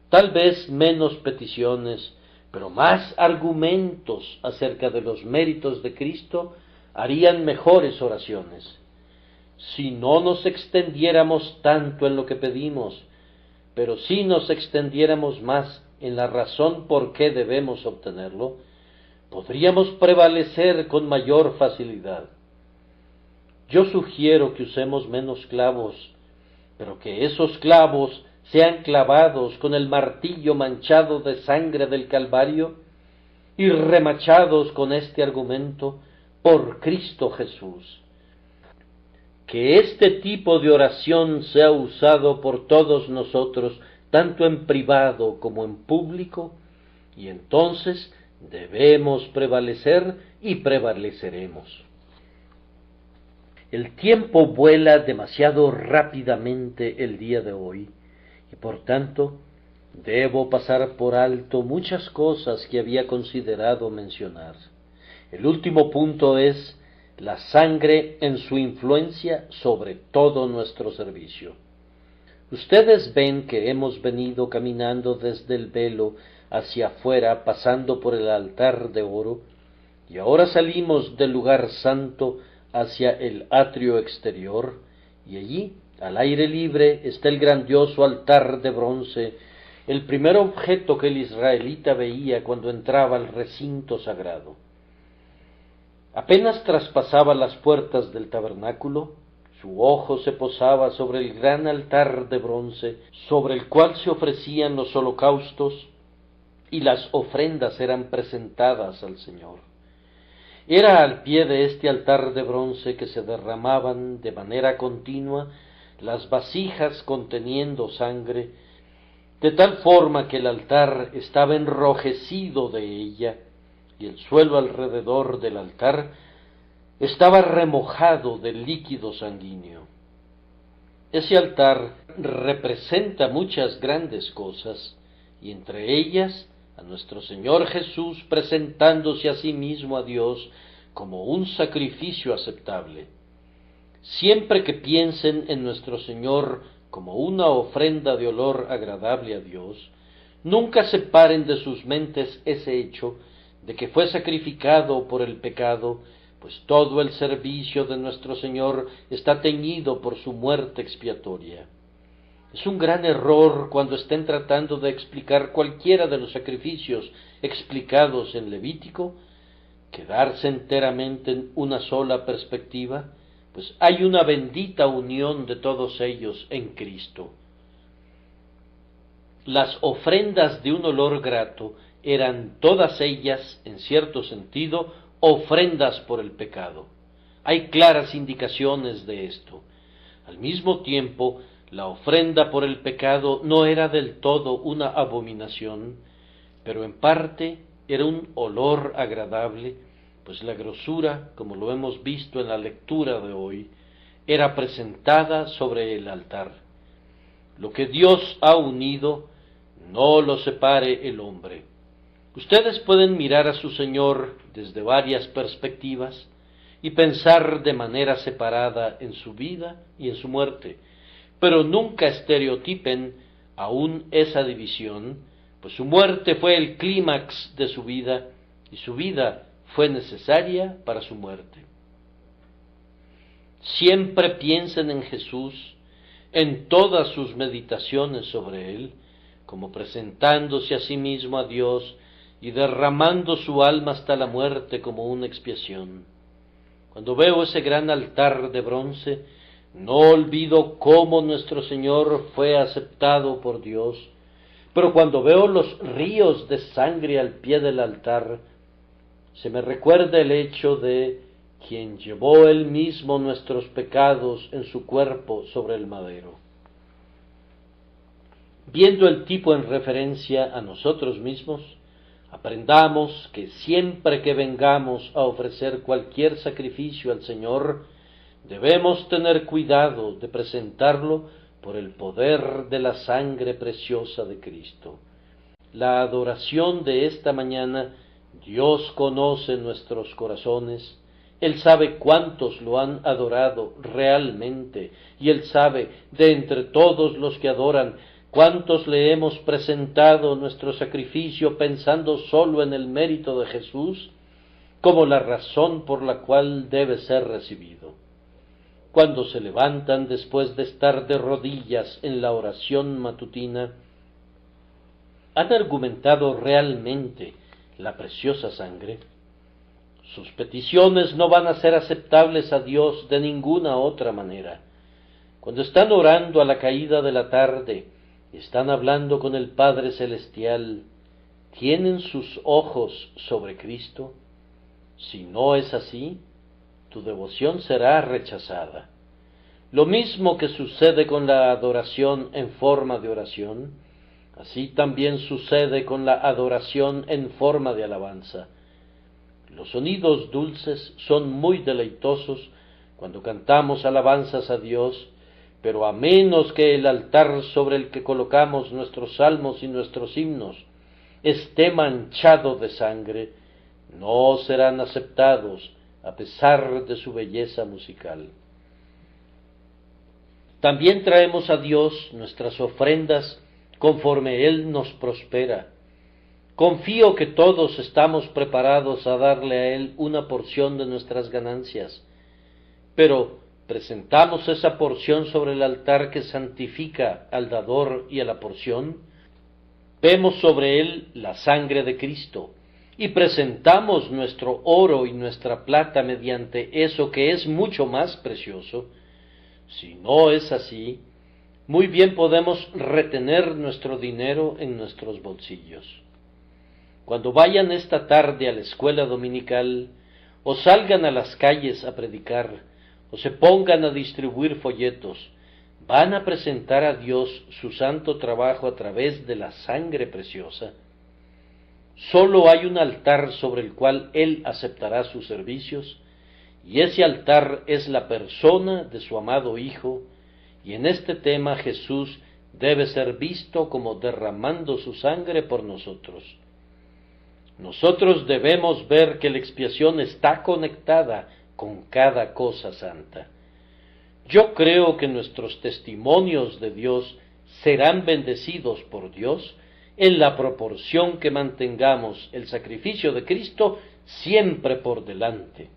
Tal vez menos peticiones, pero más argumentos acerca de los méritos de Cristo harían mejores oraciones. Si no nos extendiéramos tanto en lo que pedimos, pero si nos extendiéramos más en la razón por qué debemos obtenerlo, podríamos prevalecer con mayor facilidad. Yo sugiero que usemos menos clavos, pero que esos clavos sean clavados con el martillo manchado de sangre del Calvario y remachados con este argumento por Cristo Jesús. Que este tipo de oración sea usado por todos nosotros, tanto en privado como en público, y entonces debemos prevalecer y prevaleceremos. El tiempo vuela demasiado rápidamente el día de hoy, y por tanto debo pasar por alto muchas cosas que había considerado mencionar. El último punto es la sangre en su influencia sobre todo nuestro servicio. Ustedes ven que hemos venido caminando desde el velo hacia afuera, pasando por el altar de oro, y ahora salimos del lugar santo hacia el atrio exterior, y allí, al aire libre, está el grandioso altar de bronce, el primer objeto que el israelita veía cuando entraba al recinto sagrado. Apenas traspasaba las puertas del tabernáculo, su ojo se posaba sobre el gran altar de bronce, sobre el cual se ofrecían los holocaustos y las ofrendas eran presentadas al Señor. Era al pie de este altar de bronce que se derramaban de manera continua las vasijas conteniendo sangre, de tal forma que el altar estaba enrojecido de ella, y el suelo alrededor del altar estaba remojado de líquido sanguíneo. Ese altar representa muchas grandes cosas, y entre ellas a nuestro Señor Jesús presentándose a sí mismo a Dios como un sacrificio aceptable. Siempre que piensen en nuestro Señor como una ofrenda de olor agradable a Dios, nunca separen de sus mentes ese hecho de que fue sacrificado por el pecado, pues todo el servicio de nuestro Señor está teñido por su muerte expiatoria. Es un gran error cuando estén tratando de explicar cualquiera de los sacrificios explicados en Levítico, quedarse enteramente en una sola perspectiva, pues hay una bendita unión de todos ellos en Cristo. Las ofrendas de un olor grato eran todas ellas, en cierto sentido, ofrendas por el pecado. Hay claras indicaciones de esto. Al mismo tiempo, la ofrenda por el pecado no era del todo una abominación, pero en parte era un olor agradable, pues la grosura, como lo hemos visto en la lectura de hoy, era presentada sobre el altar. Lo que Dios ha unido, no lo separe el hombre. Ustedes pueden mirar a su Señor desde varias perspectivas y pensar de manera separada en su vida y en su muerte, pero nunca estereotipen aún esa división, pues su muerte fue el clímax de su vida y su vida fue necesaria para su muerte. Siempre piensen en Jesús, en todas sus meditaciones sobre Él, como presentándose a sí mismo a Dios y derramando su alma hasta la muerte como una expiación. Cuando veo ese gran altar de bronce, no olvido cómo nuestro Señor fue aceptado por Dios, pero cuando veo los ríos de sangre al pie del altar, se me recuerda el hecho de quien llevó él mismo nuestros pecados en su cuerpo sobre el madero. Viendo el tipo en referencia a nosotros mismos, aprendamos que siempre que vengamos a ofrecer cualquier sacrificio al Señor, debemos tener cuidado de presentarlo por el poder de la sangre preciosa de Cristo. La adoración de esta mañana, Dios conoce nuestros corazones, Él sabe cuántos lo han adorado realmente, y Él sabe, de entre todos los que adoran, cuántos le hemos presentado nuestro sacrificio pensando solo en el mérito de Jesús, como la razón por la cual debe ser recibido. Cuando se levantan después de estar de rodillas en la oración matutina, ¿han argumentado realmente la preciosa sangre? Sus peticiones no van a ser aceptables a Dios de ninguna otra manera. Cuando están orando a la caída de la tarde, están hablando con el Padre Celestial, ¿tienen sus ojos sobre Cristo? Si no es así, tu devoción será rechazada. Lo mismo que sucede con la adoración en forma de oración, así también sucede con la adoración en forma de alabanza. Los sonidos dulces son muy deleitosos cuando cantamos alabanzas a Dios, pero a menos que el altar sobre el que colocamos nuestros salmos y nuestros himnos esté manchado de sangre, no serán aceptados a pesar de su belleza musical. También traemos a Dios nuestras ofrendas conforme Él nos prospera. Confío que todos estamos preparados a darle a Él una porción de nuestras ganancias, pero presentamos esa porción sobre el altar que santifica al dador y a la porción, vemos sobre él la sangre de Cristo, y presentamos nuestro oro y nuestra plata mediante eso que es mucho más precioso. Si no es así, muy bien podemos retener nuestro dinero en nuestros bolsillos. Cuando vayan esta tarde a la escuela dominical, o salgan a las calles a predicar, o se pongan a distribuir folletos, van a presentar a Dios su santo trabajo a través de la sangre preciosa. Solo hay un altar sobre el cual Él aceptará sus servicios, y ese altar es la persona de su amado Hijo, y en este tema Jesús debe ser visto como derramando su sangre por nosotros. Nosotros debemos ver que la expiación está conectada con cada cosa santa. Yo creo que nuestros testimonios de Dios serán bendecidos por Dios en la proporción que mantengamos el sacrificio de Cristo siempre por delante.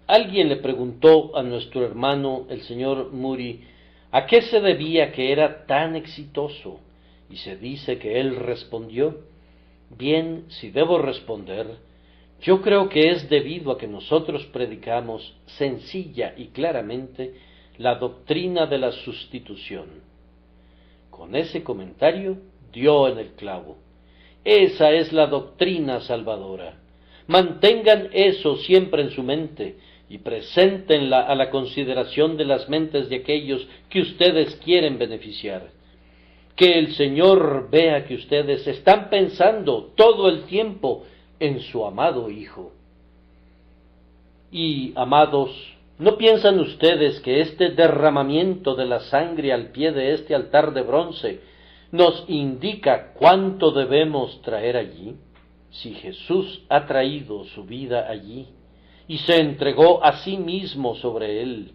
Alguien le preguntó a nuestro hermano, el señor Muri, a qué se debía que era tan exitoso, y se dice que él respondió: bien, si debo responder, yo creo que es debido a que nosotros predicamos sencilla y claramente la doctrina de la sustitución. Con ese comentario dio en el clavo. Esa es la doctrina salvadora. Mantengan eso siempre en su mente y preséntenla a la consideración de las mentes de aquellos que ustedes quieren beneficiar. Que el Señor vea que ustedes están pensando todo el tiempo en su amado Hijo. Y, amados, ¿no piensan ustedes que este derramamiento de la sangre al pie de este altar de bronce nos indica cuánto debemos traer allí? Si Jesús ha traído su vida allí y se entregó a sí mismo sobre él,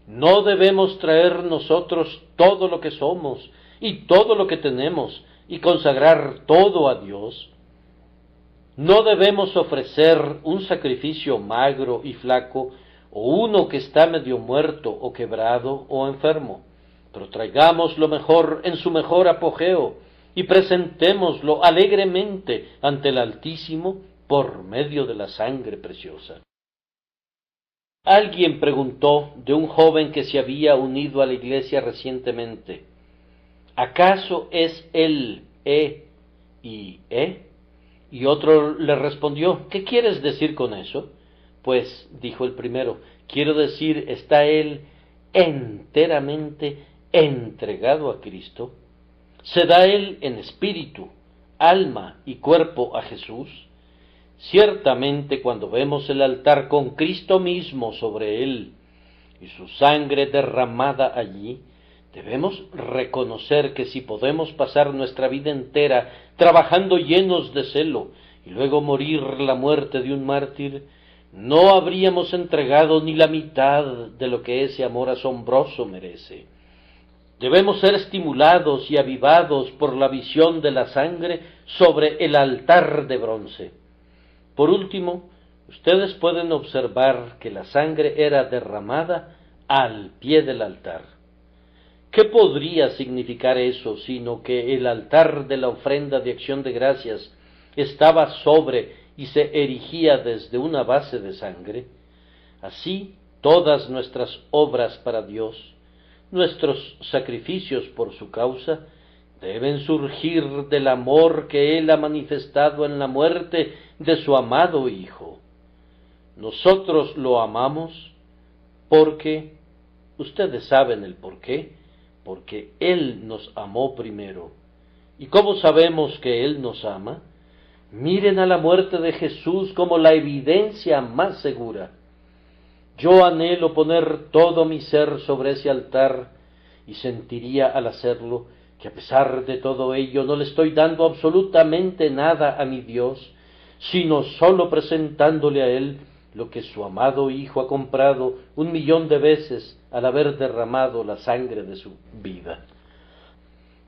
¿no debemos traer nosotros todo lo que somos y todo lo que tenemos y consagrar todo a Dios? ¿No debemos ofrecer un sacrificio magro y flaco, o uno que está medio muerto o quebrado o enfermo? Pero traigamos lo mejor en su mejor apogeo y presentémoslo alegremente ante el Altísimo por medio de la sangre preciosa. Alguien preguntó de un joven que se había unido a la iglesia recientemente: ¿acaso es él y E? Y otro le respondió: ¿qué quieres decir con eso? Pues, dijo el primero, quiero decir, ¿está él enteramente entregado a Cristo? ¿Se da él en espíritu, alma y cuerpo a Jesús? Ciertamente, cuando vemos el altar con Cristo mismo sobre él y su sangre derramada allí, debemos reconocer que si podemos pasar nuestra vida entera trabajando llenos de celo y luego morir la muerte de un mártir, no habríamos entregado ni la mitad de lo que ese amor asombroso merece. Debemos ser estimulados y avivados por la visión de la sangre sobre el altar de bronce. Por último, ustedes pueden observar que la sangre era derramada al pie del altar. ¿Qué podría significar eso, sino que el altar de la ofrenda de acción de gracias estaba sobre y se erigía desde una base de sangre? Así, todas nuestras obras para Dios, nuestros sacrificios por su causa, deben surgir del amor que Él ha manifestado en la muerte de su amado Hijo. Nosotros lo amamos porque, ustedes saben el por qué, porque Él nos amó primero. ¿Y cómo sabemos que Él nos ama? Miren a la muerte de Jesús como la evidencia más segura. Yo anhelo poner todo mi ser sobre ese altar y sentiría al hacerlo que a pesar de todo ello no le estoy dando absolutamente nada a mi Dios, sino solo presentándole a Él lo que su amado Hijo ha comprado 1.000.000 de veces al haber derramado la sangre de su vida.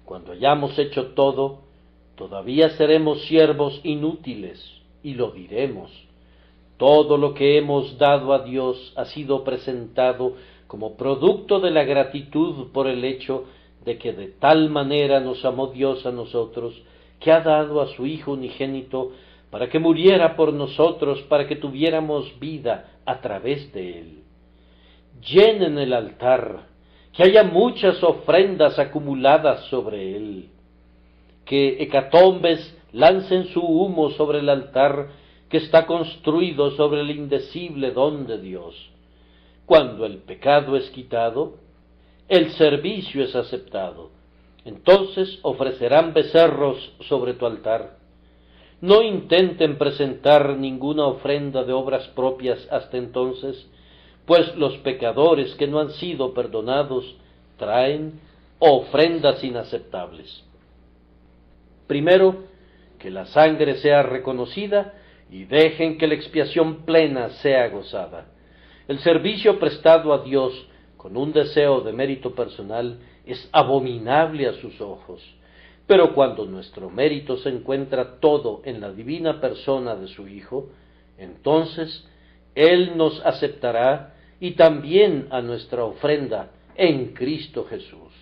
Cuando hayamos hecho todo, todavía seremos siervos inútiles, y lo diremos. Todo lo que hemos dado a Dios ha sido presentado como producto de la gratitud por el hecho de que de tal manera nos amó Dios a nosotros, que ha dado a su Hijo unigénito para que muriera por nosotros, para que tuviéramos vida a través de Él. Llenen el altar, que haya muchas ofrendas acumuladas sobre él, que hecatombes lancen su humo sobre el altar que está construido sobre el indecible don de Dios. Cuando el pecado es quitado, el servicio es aceptado. Entonces ofrecerán becerros sobre tu altar. No intenten presentar ninguna ofrenda de obras propias hasta entonces, pues los pecadores que no han sido perdonados traen ofrendas inaceptables. Primero, que la sangre sea reconocida y dejen que la expiación plena sea gozada. El servicio prestado a Dios con un deseo de mérito personal es abominable a sus ojos, pero cuando nuestro mérito se encuentra todo en la divina persona de su Hijo, entonces Él nos aceptará y también a nuestra ofrenda en Cristo Jesús.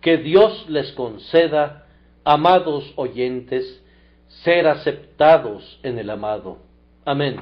Que Dios les conceda, amados oyentes, ser aceptados en el amado. Amén.